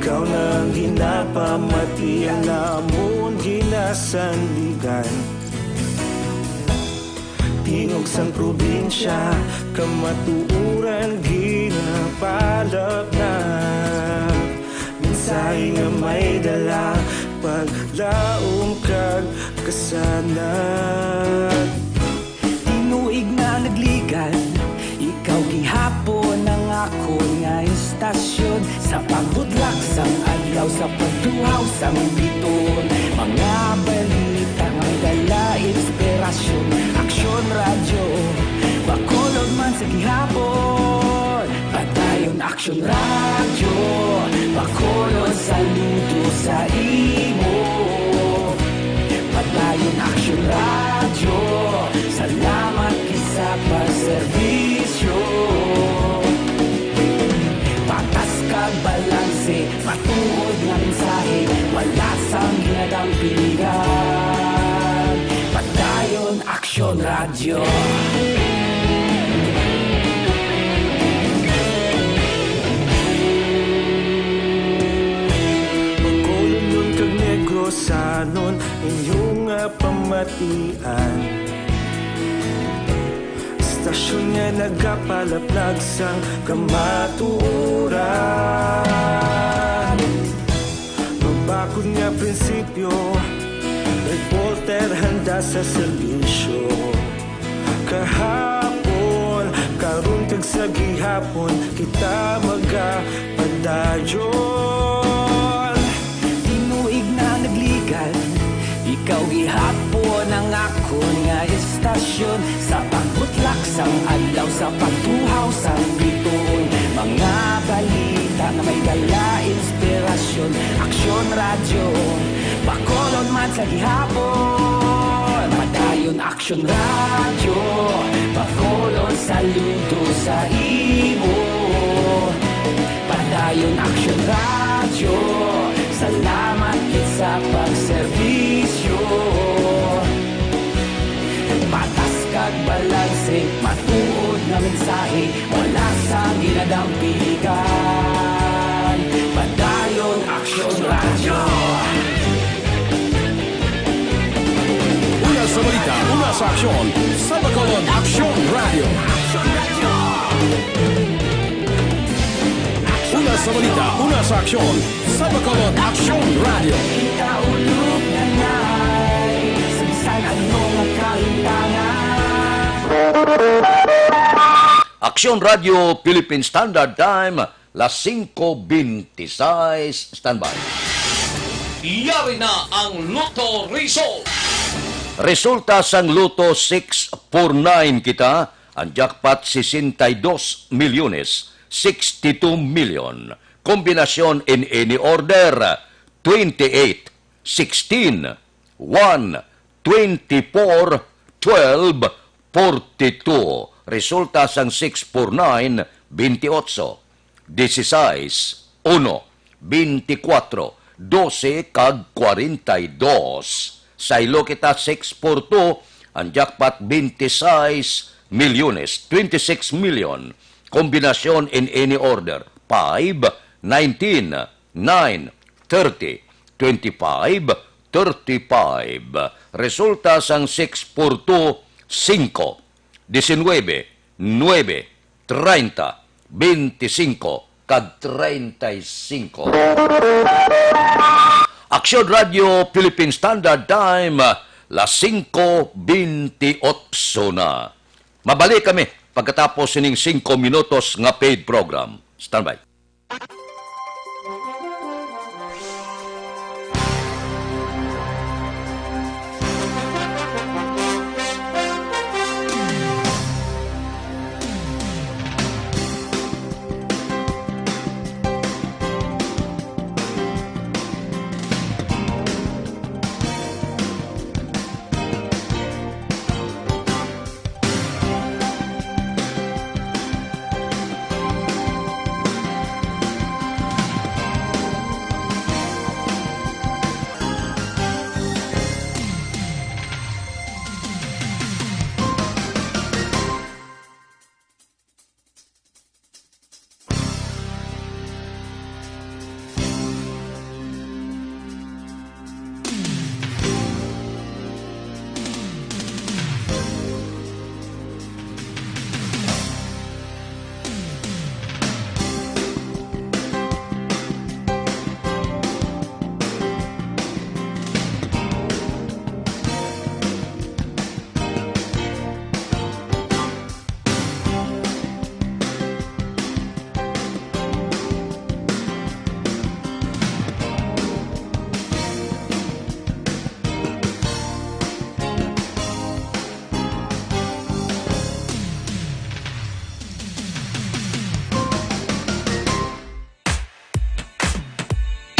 Ikaw nang ginapamati ang namon ginasandigan. Tingog sang probinsya, kamatuuran ginapalap na. Minsay nga may dala, paglaom kag kasanag. Tinuig na nagligan, ikaw gihapon ang ako nga istasyon. Sa pagbudlak sang adlaw, sa pagtuhaw sang biton. Mga balita nga dala inspirasyon. Aksyon radyo, Bacolod man sa gihapon. Patayon Aksyon radyo, Bacolod saludo sa imo. Patayon Aksyon radyo, salamat kisa pagserbisyo. Patas kag balanse, matuod nga mensahe, wala sang ginadang pilihan. Patayon Aksyon radyo. Bacolod nun kag Negrosanon, inyong pamatian. Stasyon nga nagapalaplag sang kamatuoran. Magbakod nga prinsipyo, report kita sa serbisyo. Kahapon, karong tag sa gihapon, kita magapadayon. Tinuig na nagligan, ikaw gihapon ang akon nga estasyon. Sa pagbutlak sang adlaw, sa pagtuhaw sang bituon, mga balita na may dala inspirasyon. Aksyon radyo, bakolon man sa gihapon. Padayon aksyon radyo, bakolon saludo sa imo. Padayon aksyon radyo, salamat kit sa pagserbisyo. Patas kag balanse, matuod na mensahe, wala sa ginadampigan. Padayon aksyon radyo. Una sa balita, una sa aksyon, sa Bacolod Aksyon Radio. Una sa balita, una sa aksyon, sa Bacolod Aksyon Radio. Ikaulog na na'y sabisan anong kalintangan. Aksyon Radio Philippine Standard Time, las 5:26. Standby. Yari na ang Lotto Result. Resulta sang Luto 649 kita, ang jackpot 62 milyones, 62 million. Kombinasyon in any order, 28, 16, 1, 24, 12, 42. Resulta sang 649, 28, 16, 1, 24, 12 kag 42. Sa ilo kita 642, ang jackpot 26 milyones, 26 million. Kombinasyon in any order, 5, 19, 9, 30, 25, 35. Resulta sang 642, 5, 19, 9, 30, 25, kag 35. Aksyon Radio Philippine Standard Time, las 5:28 na. Mabalik kami pagkatapos sining 5 minutos nga paid program. Standby.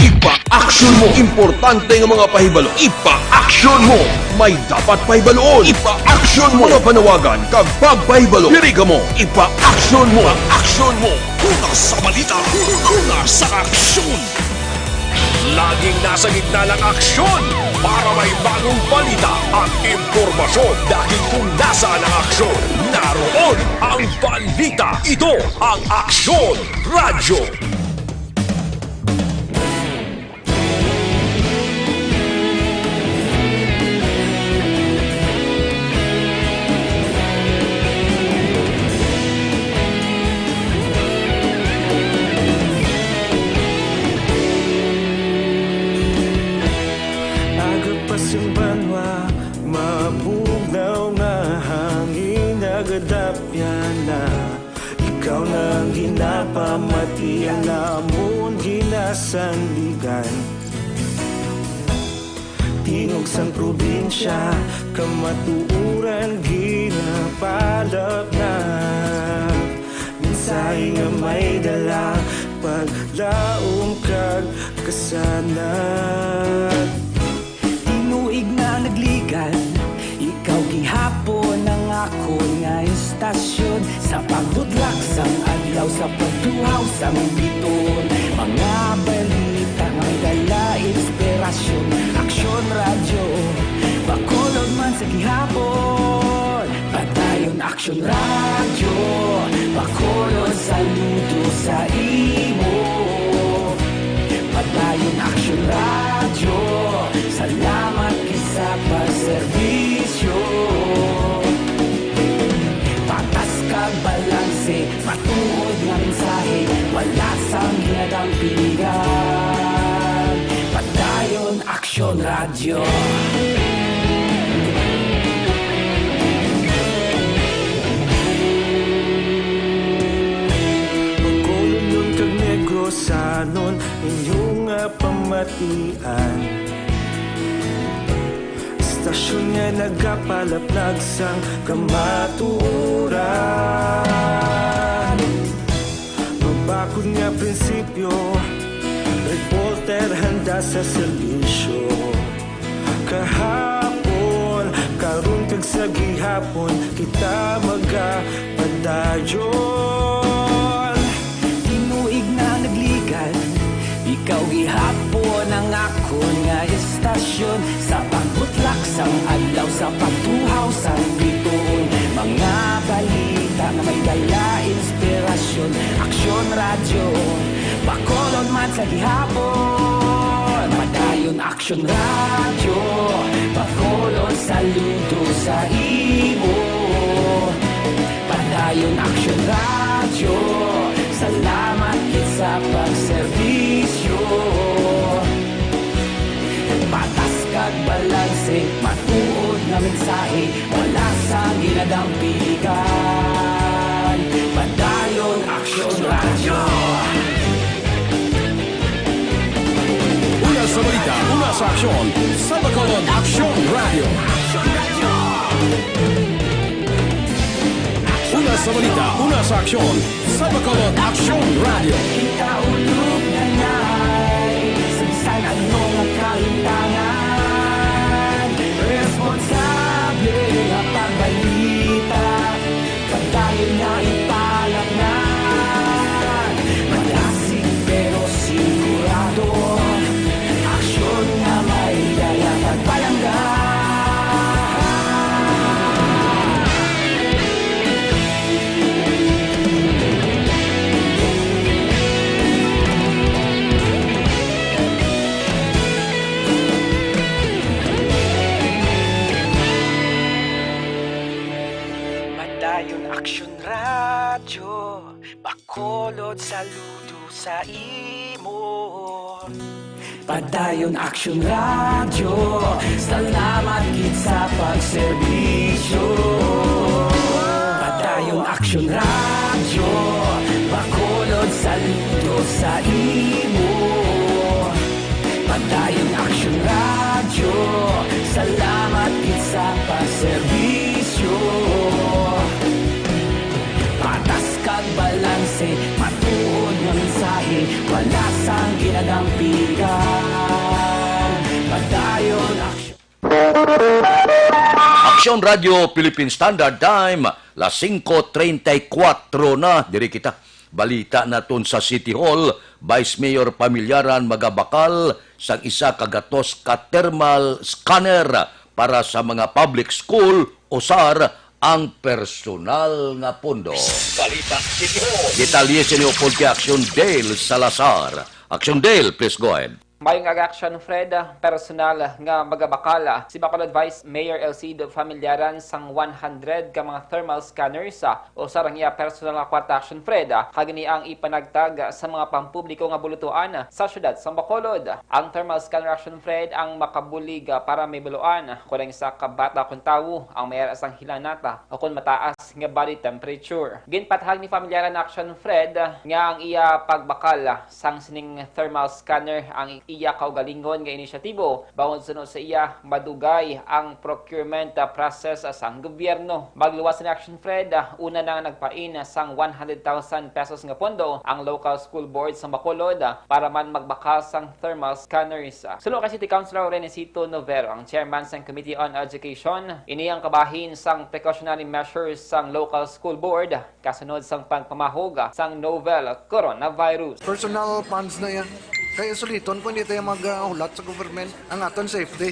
Ipa-aksyon mo. Importante ng mga pahibalo. Ipa-aksyon mo. May dapat pahibaloon. Ipa-aksyon mo. Mga panawagan kag pagpahibalo. Piri ka mo. Ipa-aksyon mo. Ipa-aksyon mo. Una sa balita, una sa aksyon. Laging nasa gitna ng aksyon para may bagong balita at impormasyon. Dahil kung nasaan ang aksyon, naroon ang balita. Ito ang Aksyon Radyo. Aga pa simbanwa, Pinapamati ang namon ginasandigan. Tingog sang probinsya, kamatuuran ginapalap na. Minsay nga may dala, paglaom kag kasanat. Tinuig na nagligan, ikaw gihapon ang ako nga istasyon. Sa pagbutlak sang adlaw, sa pagtuhaw sang biton. Mga balita nga may dala inspirasyon. Aksyon radyo, bakolod man sa gihapon. Padayon aksyon radyo, bakolod saludo sa imo. Padayon aksyon radyo, salamat sa pagserbisyo. Patas kag balanse, matuod nga mensahe, wala sang hinadang pilihan. Padayon aksyon radyo. Pagkulunyon kag negrosanon, inyong pamatian. Istasyon nga nagapalaplag sang kamatuoran. Mabakod nga prinsipyo, reporter handa sa serbisyo. Kahapon, karon kag sa gihapon, kita magapadayon. Tinuig na nagligan, ikaw gihapon ang ako nga istasyon. Sa pagbutlak sang adlaw, sa pagtuhaw sang biton. Mga balita nga may dala inspirasyon. Aksyon radyo, bakolod man sa gihapon. Padayon aksyon radyo, bakolod saludo sa imo. Padayon aksyon radyo, salamat sa pagserbisyo. Patas kag balanse, matuod na mensahe, wala sang ginadang pilihan. Padayon aksyon radyo. Una sa balita, una sa aksyon, sa Bacolod Aksyon Radio. Una sa balita, una sa aksyon, sa Bacolod Aksyon Radio. Kita ulog na na'y sabisan anong ang kalintangan. Responsable na pagbalita, pagdayon na ipalak na. Malasig pero sigurado, aksyon na may dala pagpalanggan. Padayon aksyon radyo, bakolod saludo sa imo. Padayon aksyon radyo, salamat gid sa pagserbisyo. Padayon aksyon radyo, bakolod saludo sa imo. Padayon aksyon radyo, salamat gid sa pagserbisyo. Patas kag balanse, matuod nga mensahe, wala sang ginadang pilihan. Padayon aksyon. Aksyon Radio Philippine Standard Time, las 5:34 na, diri kita. Balita naton sa City Hall, Vice Mayor Pamilyaran magabakal sang isa kagatos ka thermal scanner para sa mga public school usar ang personal nga pondo. Balita City Hall. Detalye sa niyo po kay Aksyon Dale Salazar. Aksyon Dale, please go ahead. Mayong agaksyon, Fred, personal nga magabakala si Bacolod Vice Mayor Elcido Familiaran sang 100 ka mga thermal scanners o sarang iya personal nga kwarta action, Fred, kagini ang ipanagtag sa mga pampubliko nga bulutuan sa syudad sang Bacolod. Ang thermal scanner action, Fred, ang makabulig para may buluan kung sa kabata kung tawo ang mayara sang hilanata o kung mataas nga body temperature. Ginpathag ni Familiaran action, Fred, nga ang iya pagbakal sang sining thermal scanner ang iya kaugalingon nga inisyatibo bangod sunod sa iya madugay ang procurement process sang gobyerno. Magluwas ni action, Fred, una na nagpain sang 100,000 pesos nga pondo ang local school board sa Bacolod para man magbakal sang thermal scanners. Sulod kay City Councilor Renesito Novero, ang chairman sang Committee on Education, ini ang kabahin sang precautionary measures sang local school board kasunod sang pagpamahog sang novel coronavirus. Personal funds na yan. Kaya suliton kung hindi tayo maghulat sa government. Ang aton safety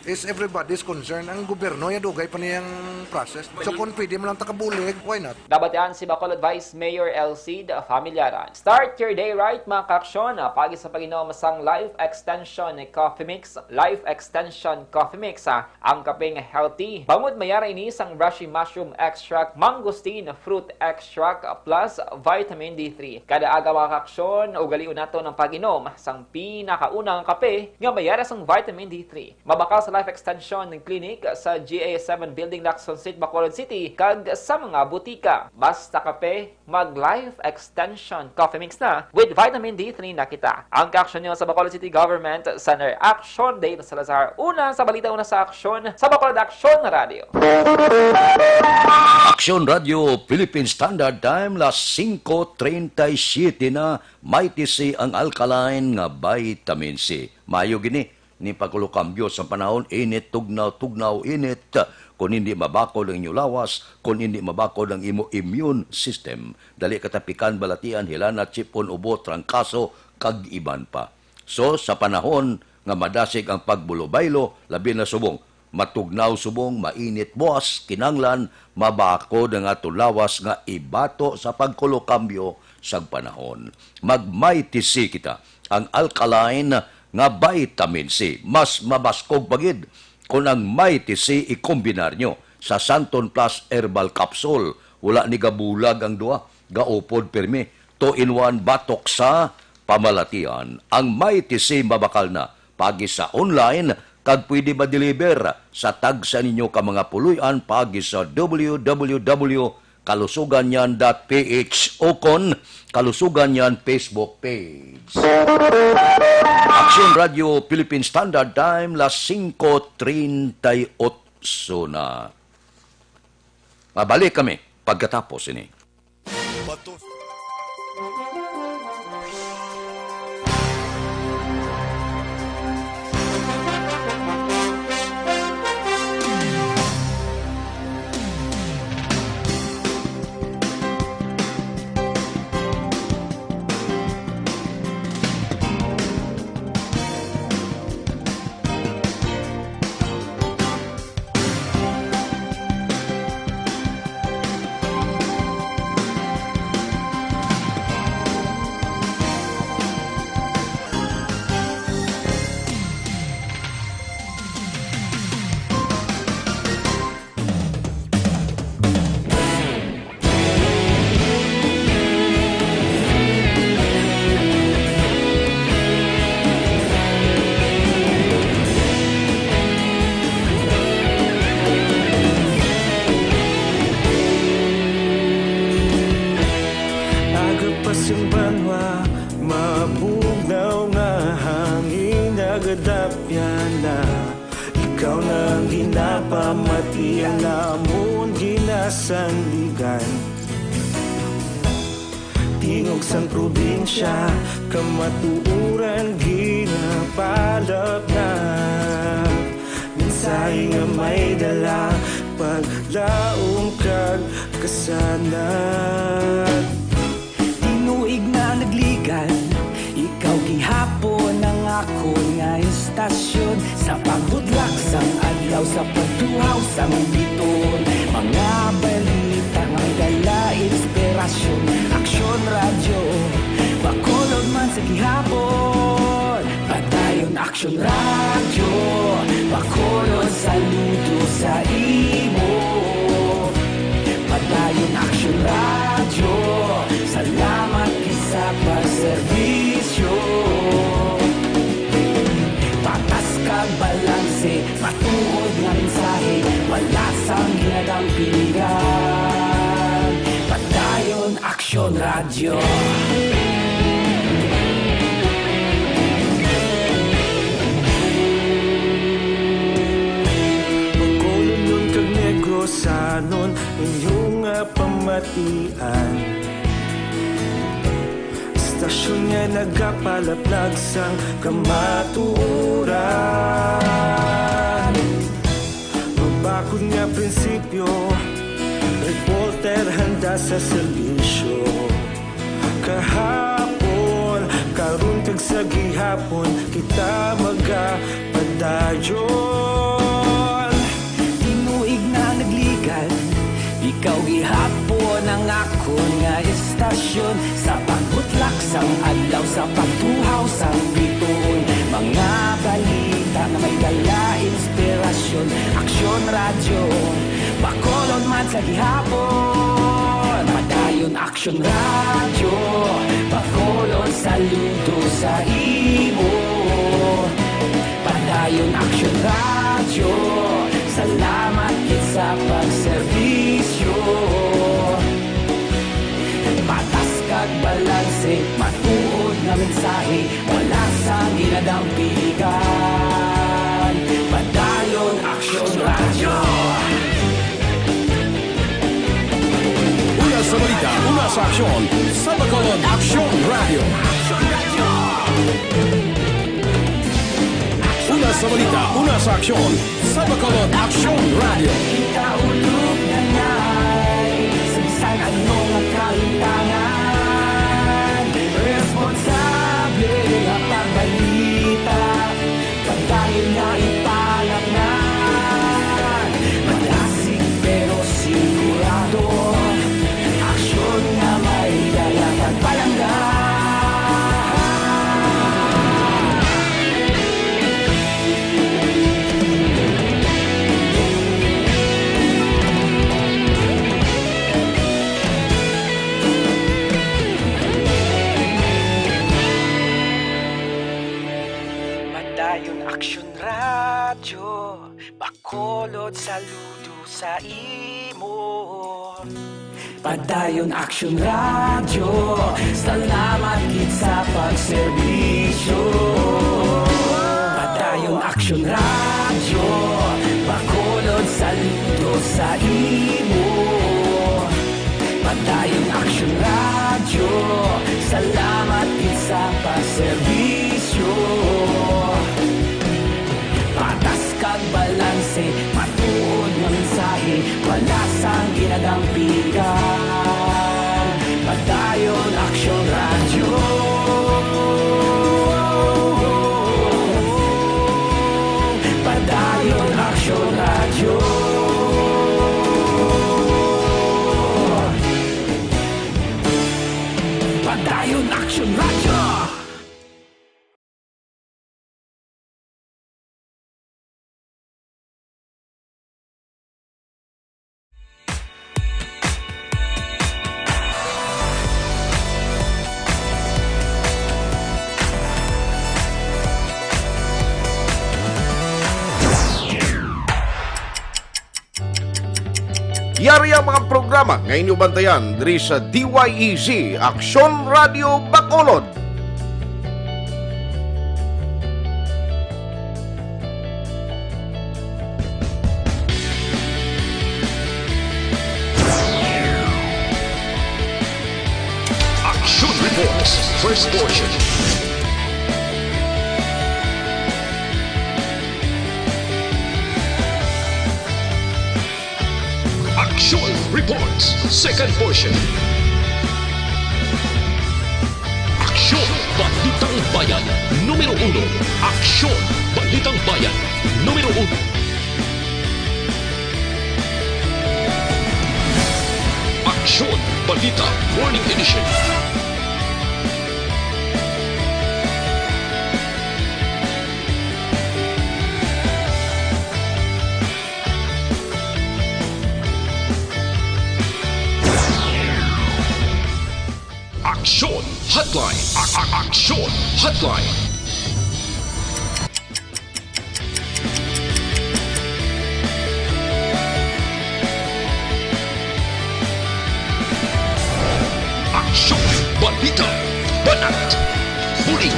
is everybody's concern. Ang gobyerno, yan dugay pa niyang process. So kung pwede mo lang takabulig, why not? Dabataan si Bacolod Vice Mayor Elcid Familiaran. Start your day right, mga kaaksyon. Pagi sa pag-inom sang Life Extension Coffee Mix. Life Extension Coffee Mix, ang kapeng healthy. Bangod mayara ini sang brushy mushroom extract, mangosteen fruit extract plus vitamin D3. Kada aga, mga kaaksyon, ugaliw nato ng pag-inom sang pinakaunang kape nga mayara sang vitamin D3. Mabakal sa Life Extension Clinic sa GA7 Building, Lacson Street, Bacolod City, kag sa mga butika. Basta kape, mag Life Extension Coffee Mix na with vitamin D3 na kita. Ang kaaksyon nyo sa Bacolod City Government Center Action Day na Salazar. Una sa balita, una sa aksyon sa Bacolod Action Radio. Action Radio Philippine Standard Time, las 5:37 na. Mighty C ang alkaline nga vitamin C. Mayo gini ni pagkulokambyo sa panahon, init, tugnaw, init. Kung hindi mabakol ang inyong lawas, kung hindi mabakol ang imo immune system, dali katapikan, balatian, hilana, chipon, ubo, trangkaso, kag iban pa. So, sa panahon nga madasig ang pagbulobaylo, labi na subong, matugnaw subong, mainit buwas, kinanglan, mabakod ang atong lawas nga ibato sa pagkulokambyo sa panahon. Mag-Mighty C kita, ang alkaline nga vitamin C. Mas mabaskog bagid kung ang Mighty C ikombinar nyo sa Santon Plus Herbal Capsule. Wala ni gabulag ang duwa, gaupod permi, 2-in-1 batok sa pamalatian. Ang Mighty C mabakal na pagi sa online, kag pwede ma-deliver sa tag sa ninyo ka mga puluyan pagi sa www.kalusuganyan.ph o kon Kalusuganyan Facebook page. Action Radio Philippine Standard Time, las 5:38 na. Mabalik kami pagkatapos ini. Ikaw nang ginapamati ang namon ginasandigan. Tingog sang probinsya, kamatuuran ginapalap na. Minsay nga may dala, paglaom kag kasanan. Tinuig na nagligan, ikaw gihapon ang ako nga istasyon. Sa pagudlak sang adlaw, sa pagtuhaw sang biton. Mga balita nga dala inspirasyon. Action Radio, Bacolod man sa gihapon. Patayo Action Radio, Bacolod saludo sa imo. Padayon Action Radio, salamat isa pa serbisyo. Patas kag balanse, matuod nga mensahe, wala sang ginadampingan. Padayon Action Radio. Sanon inyong pamatian, stasyon nga nagapalaplag sang kamatuoran. Mabakod nga prinsipyo, reporter handa sa serbisyo. Kahapon, karon kag sa gihapon, kita magapadayon. Tinuig na nagligan, ikaw gihapon ang akon nga istasyon. Sa pagbutlak sang adlaw, sa pagtuhaw sang bituon, mga balita na may dala inspirasyon. Aksyon Radio, Bacolod man sa gihapon. Padayon Aksyon Radio, Bacolod saludo sa imo. Padayon Aksyon Radio, salamat gid sa pagserbisyo. Patas kag balanse, matuod nga mensahe, wala sang ginadampingan. Padayon Aksyon Radio. Una sa balita, una sa aksyon, sa Bacolod Action Radio. Una sa balita, una sa aksyon, sa Bacolod Action Radio. Kita ulog na na'y Samsan anong ang kalintangan. Responsable ang pagbalita, pagdahil na ipalaknan. Malasig pero sigurado, aksyon na may dala pagpalanggan. Padayon Aksyon Radio, Bacolod saludo sa imo. Padayon Aksyon Radio, salamat gid sa pagserbisyo. Padayon Aksyon Radio, Bacolod saludo sa imo. Padayon Aksyon Radio, salamat gid sa pagserbisyo. Patas kag balanse, matuod nga mensahe, wala sang ginadampingan. Padayon Aksyon Radio. Padayon Aksyon Radio. Padayon Aksyon Radio. Yari ang mga programa ngayon yung bantayan diri sa DYEZ Aksyon Radio Bacolod. Action Reports, first portion. Action Reports, second portion. Aksyon Balitang Bayan, numero 1. Aksyon Balitang Bayan, numero 1. Aksyon Balita Morning Edition. Hotline. Aksyon Hotline. Aksyon Balita. Banat. Huling.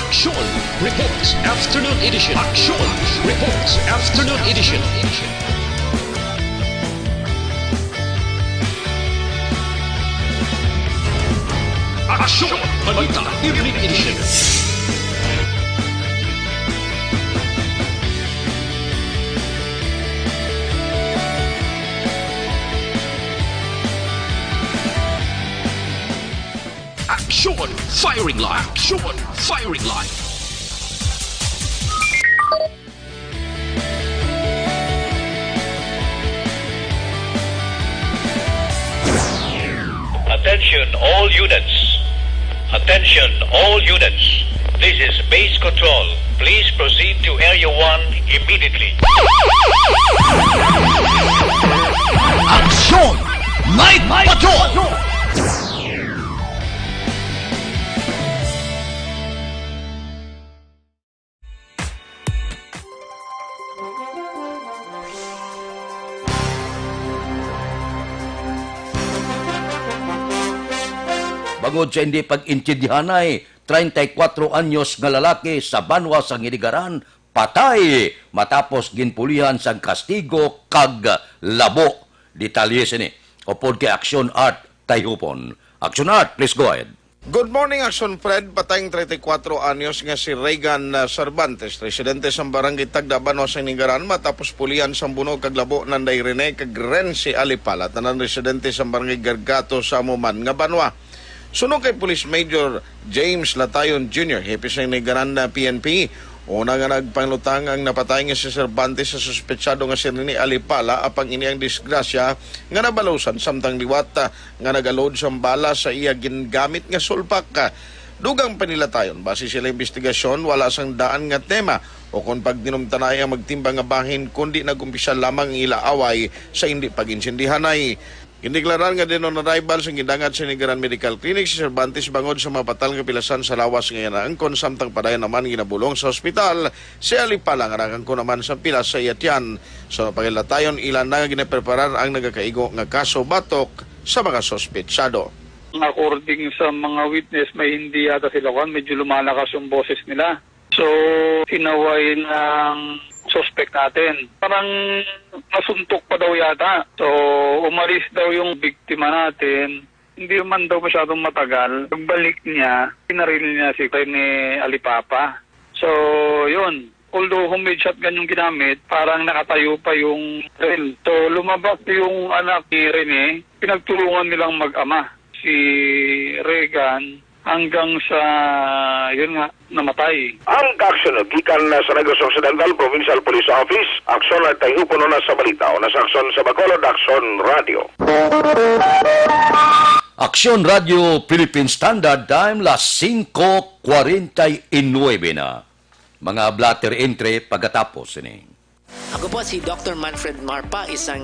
Action Reports Afternoon Edition. Action Reports Afternoon Edition. Action Balita Evening Edition. Action Firing Line. Action Firing Line. Attention all units. Attention all units. This is base control. Please proceed to Area 1 immediately. Action! Night Patrol! Bangod sa hindi pag-intindihanay, 34 anyos nga lalaki sa Banwa sa Ngiligaran, patay matapos ginpulihan sang kastigo kag labo. Detalye sini. Upod kay Action Art Tayhupon. Action Art, please go ahead. Good morning, Action Fred. Patayng 34 anyos nga si Regan Cervantes, residente sa Barangay Tagda, Banwa sa Ngiligaran, matapos pulihan sa bunog kag labo nanday Rene kag Renzi Alipala, tanan residente sa Barangay Gargato sa Muman nga Banwa. Sunog kay Police Major James Latayon Jr., hepe sa Ngiligaran na PNP. Una nga nagpanglutang ang napatay nga si Cervantes sa suspetsado nga si Rene Alipala apang ini ang disgrasya nga nabalusan samtang liwat nga nagalod sa bala sa iya gingamit nga sulpak. Dugang panilatayon, base sila investigasyon, wala sang daan nga tema o kung pag dinumtanay ang magtimbang nga bahin kundi nagumpisa lamang ila away sa hindi pag-insindihanay. Kindeklarar nga din on arrival sa gidangat sa Ngiligaran Medical Clinic si Cervantes bangod sa mapatal nga pilasan sa lawas nga inaangkon samtang padayon naman ginabulong sa ospital. Si Alipala nga nakangkon naman sa pilas sa Yatian. So pagilatayon ilan na nga ginapreparar ang nagakaigo nga kaso batok sa mga sospetsado. According sa mga witness, may hindi yata sila kan, medyo lumalakas yung boses nila. So sinaway ng suspect natin. Parang nasuntok pa daw yata. So, umalis daw yung biktima natin. Hindi man daw masyadong matagal. Pagbalik niya, pinaril niya si Rene Alipapa. So, yun. Although homemade shotgun yung ginamit, parang nakatayo pa yung rel. So, lumabas yung anak ni Rene. Pinagtulungan nilang mag-ama. Si Regan hanggang sa, yun nga, namatay. Ang aksyon gikan sa Negros Occidental Provincial Police Office, aksyon at tayo na sa balita o nasa aksyon sa Bacolod, Aksyon Radio. Aksyon Radio Philippine Standard Time, las 5:49 na. Mga blatter entry pagkatapos ini. Ako po si Dr. Manfred Marpa, isang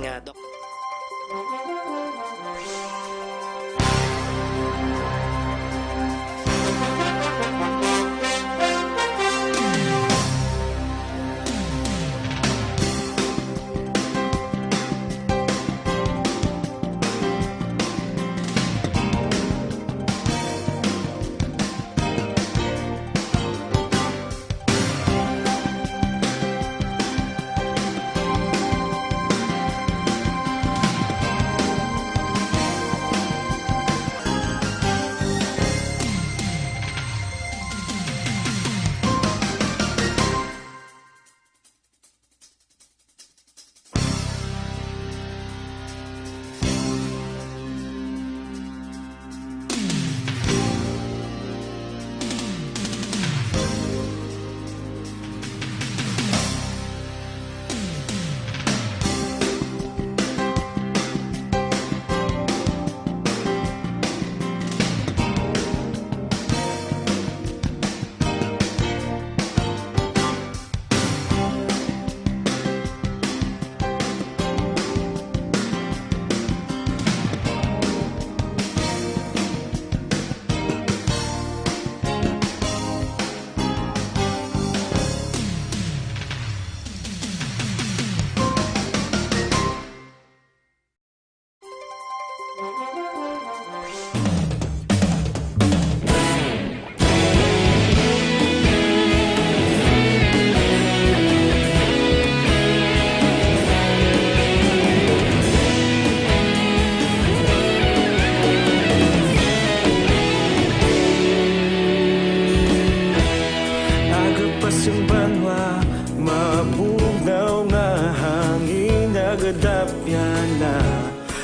na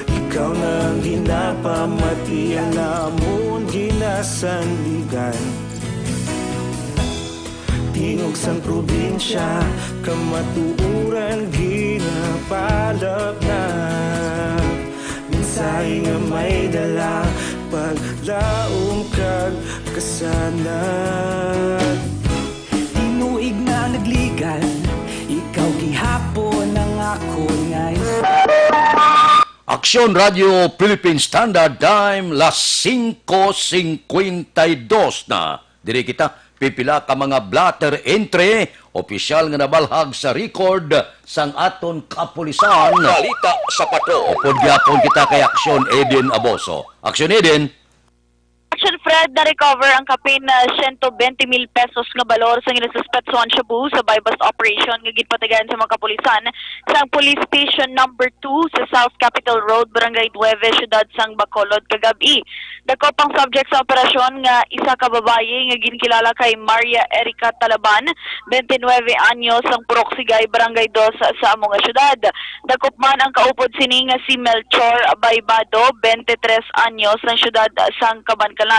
ikaw nang ginapamatian namon ginasandigan. Tingog sang probinsya kamatuuran ginapalap na minsay nga may dala paglaom kag kasanag. Tinuig na nagligan, ikaw gihapon ang ako ngayon. Aksyon Radio Philippine Standard Time, las 5:52 na. Diri kita, pipila ka mga blatter entry, opisyal nga nabalhag sa record sang aton kapulisan. Balita sa Pato. Upod gyapon kita kay Aksyon Eden Aboso. Aksyon Eden. Action Fred, na-recover ang kapin na 120,000 pesos nga balor sa ginasuspetsuhan Shabu sa buy-bust operation nga ginpatigayan sa mga kapulisan sa Police Station number 2 sa South Capitol Road, Barangay 9, Syudad sang Bacolod kagabi. Dako pang subject sa operasyon nga isa ka babaye nga ginkilala kay Maria Erica Talaban, 29 anyos ang Purok Sigay, Barangay 2 sa among syudad. Dakop man ang kaupod sini nga si Melchor Baybado, 23 anyos ang syudad sang Kabankalan.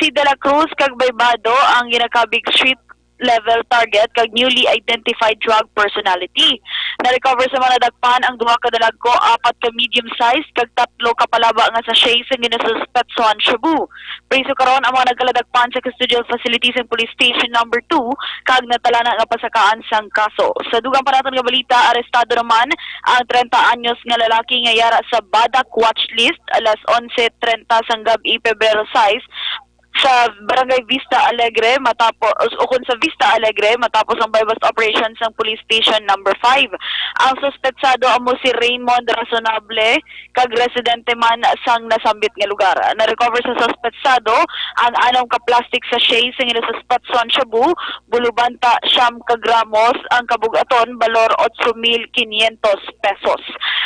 Si De la Cruz kag Baybado ang ginakabig street level target kag newly identified drug personality. Na-recover sa mga nadagpan ang duha ka dalagko, 4 ka medium size kag 3 ka palaba nga sachet sa ginasuspetsuhan Shabu. Priso karon ang mga nagkaladagpan sa custodial facilities ng Police Station number 2 kag natala na nga pasakaan sang kaso. Sa dugang pa naton nga balita, arestado naman ang 30 anyos nga lalaki nga yara sa Badak watch list alas 11:30 sang gabi Pebrero 6 sa Barangay Vista Alegre matapos sa Vista Alegre matapos ang buy-bust operation sa Police Station number 5. Ang suspetsado amo si Raymond Razonable kag residente man sang nasambit nga lugar. Na-recover sa suspetsado ang 6 ka plastic sachet sa ginasuspetsuhan Shabu, bulubanta 9 ka gramos, ang kabugaton balor 8,500 pesos.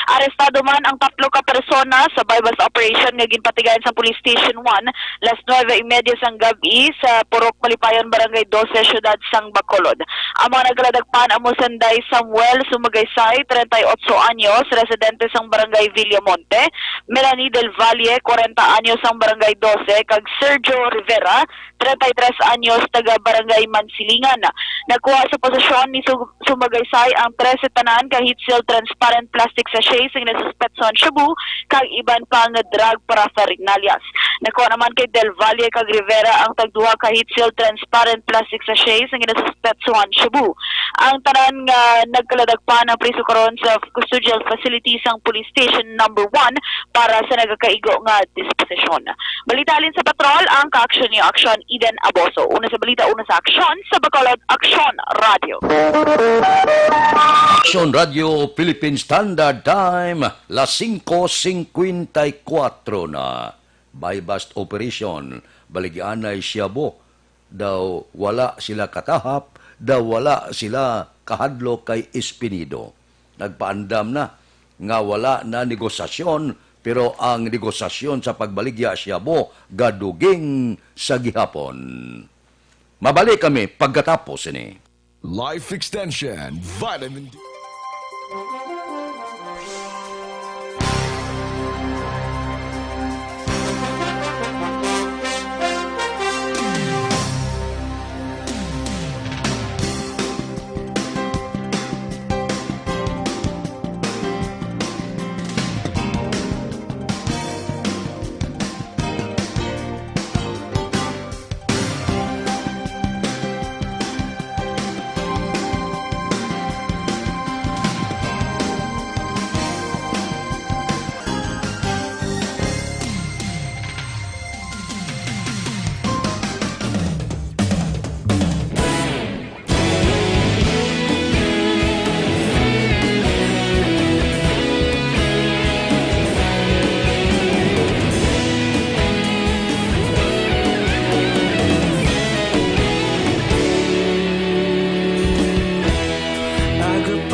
Arestado man ang 3 ka persona sa buy-bust operation nga ginpatigayan sa Police Station 1 las 9:30 sang gabi sa Purok Malipayon, Barangay 12, Syudad sang Bacolod. Ang mga nagladagpan amo Sanday Samuel Sumagaysay, 38 anyos, residente sang Barangay Villamonte, Melanie Del Valle, 40 anyos sang Barangay 12, kag Sergio Rivera, 33 anyos, taga Barangay Mansilingan. Nakuha sa posisyon ni Sumagaysay ang 13 tanan ka heat seal transparent plastic sachet sa ginasuspetsuhan Shabu kag iban pang drug paraphernalias. Nakuha naman kay Del Valle kag Rivera ang tagduha ka heat seal transparent plastic sachet sa ginasuspetsuhan Shabu. Ang tanan nga nagkaladagpan ng priso karon sa custodial facilities sang Police Station number 1 para sa nagakaigo nga disposisyon. Balita alin sa patrol ang ka-aksyon ni Aksyon Eden Aboso. Una sa balita, una sa aksyon sa Bacolod, Aksyon Radio. Aksyon Radio Philippine Standard Time, las 5:54 na. Buy-bust operation, baligyan ay Shabu. Daw wala sila katahap, daw wala sila kahadlo kay Espinido. Nagpaandam na nga wala na negosasyon, pero ang negosasyon sa pagbaligya Shabu gaduging sa gihapon. Mabalik kami pagkatapos ini. Life Extension Vitamin D.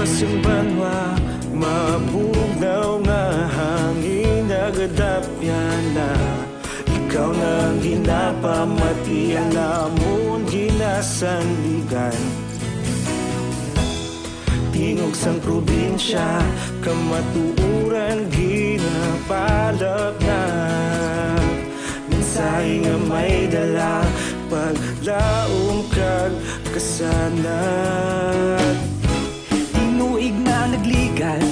Simbanwa, mapugnaw nga hangin nagadapyan na ikaw nang ginapamatian namon ginasandigan. tingog sang probinsya, kamatuuran ginapalap na. Mensahe nga may dala, paglaom kag kasanat. Tinuig na nagligan,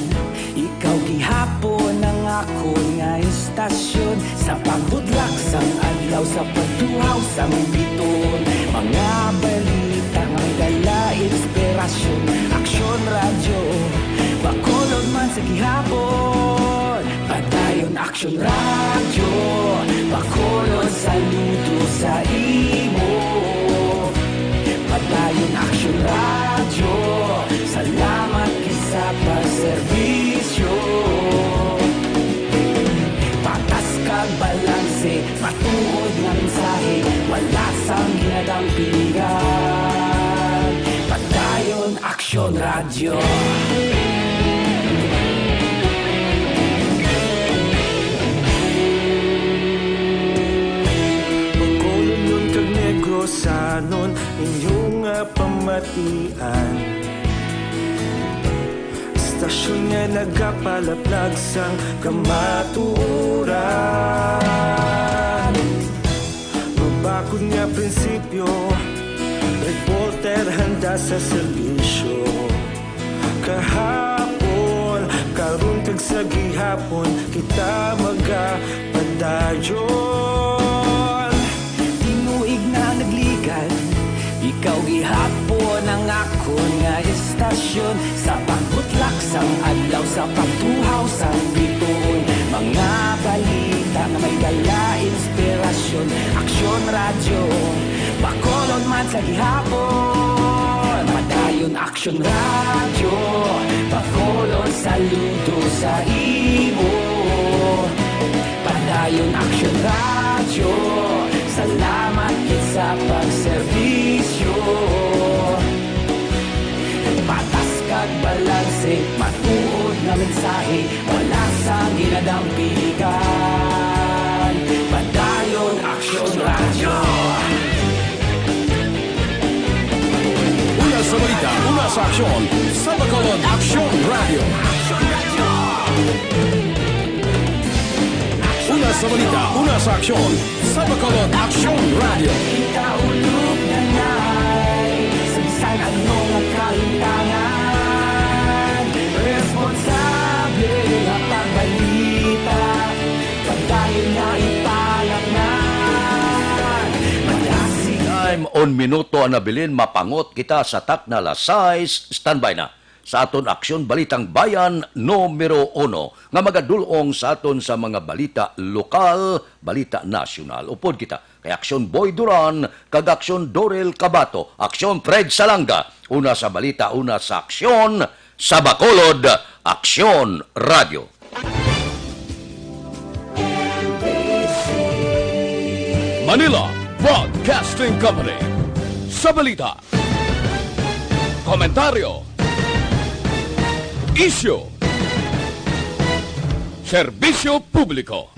ikaw gihapon ang ako nga istasyon. Sa pagbudlak sang adlaw, sa pagtuhaw sang biton. Mga balita nga dala inspirasyon. Aksyon radyo, bakolod man sa gihapon. Padayon aksyon radyo, bakolod saludo sa imo. Padayon aksyon radyo, salamat kisa pagserbisyo. Patas kag balanse, matuod nga mensahe, wala sang ginadampingan. Padayon aksyon radyo. Pagkolon kag negosanon, inyong pamatian. Istasyon nga nagapalaplag sang kamatuuran. Mabakod nga prinsipyo, reporter handa sa serbisyo. Kahapon, karon kag sa gihapon, kita magapadayon. Tinuig na nagligan, ikaw gihapon ang ako nga istasyon. Sa pagbutlak sang adlaw, sa pagtuhaw sang biton. Mga balita nga may dala inspirasyon. Aksyon radyo, bakolod man sa gihapon. Padayon aksyon radyo, bakolod saludo sa imo. Padayon aksyon radyo, salamat kit sa pagserbisyo. Patas kag balanse, matuod na mensahe, wala sa ginadampingan. Padayon aksyon radyo. Una sa balita, una sa aksyon, sa Bacolod Aksyon Radio. Una sa balita, una sa aksyon, sa Bacolod Aksyon Radio. Ikaulog na na'y sabisan ano nga kalintangan. Responsable nga pagbalita, pagdayon na ipalaknan. Malasig Time on minuto anabilin mapangot kita sa takna alas 6. Standby na sa aton aksyon balitang bayan numero 1 nga magadulong sa aton sa mga balita lokal, balita nasyonal. Upod kita kay Aksyon Boy Duran kag Aksyon Dorel Cabato, Aksyon Fred Salanga. Una sa balita, una sa aksyon sa Bacolod Aksyon Radio. Manila Broadcasting Company. Sa balita, komentaryo, isyu, serbisyo publiko.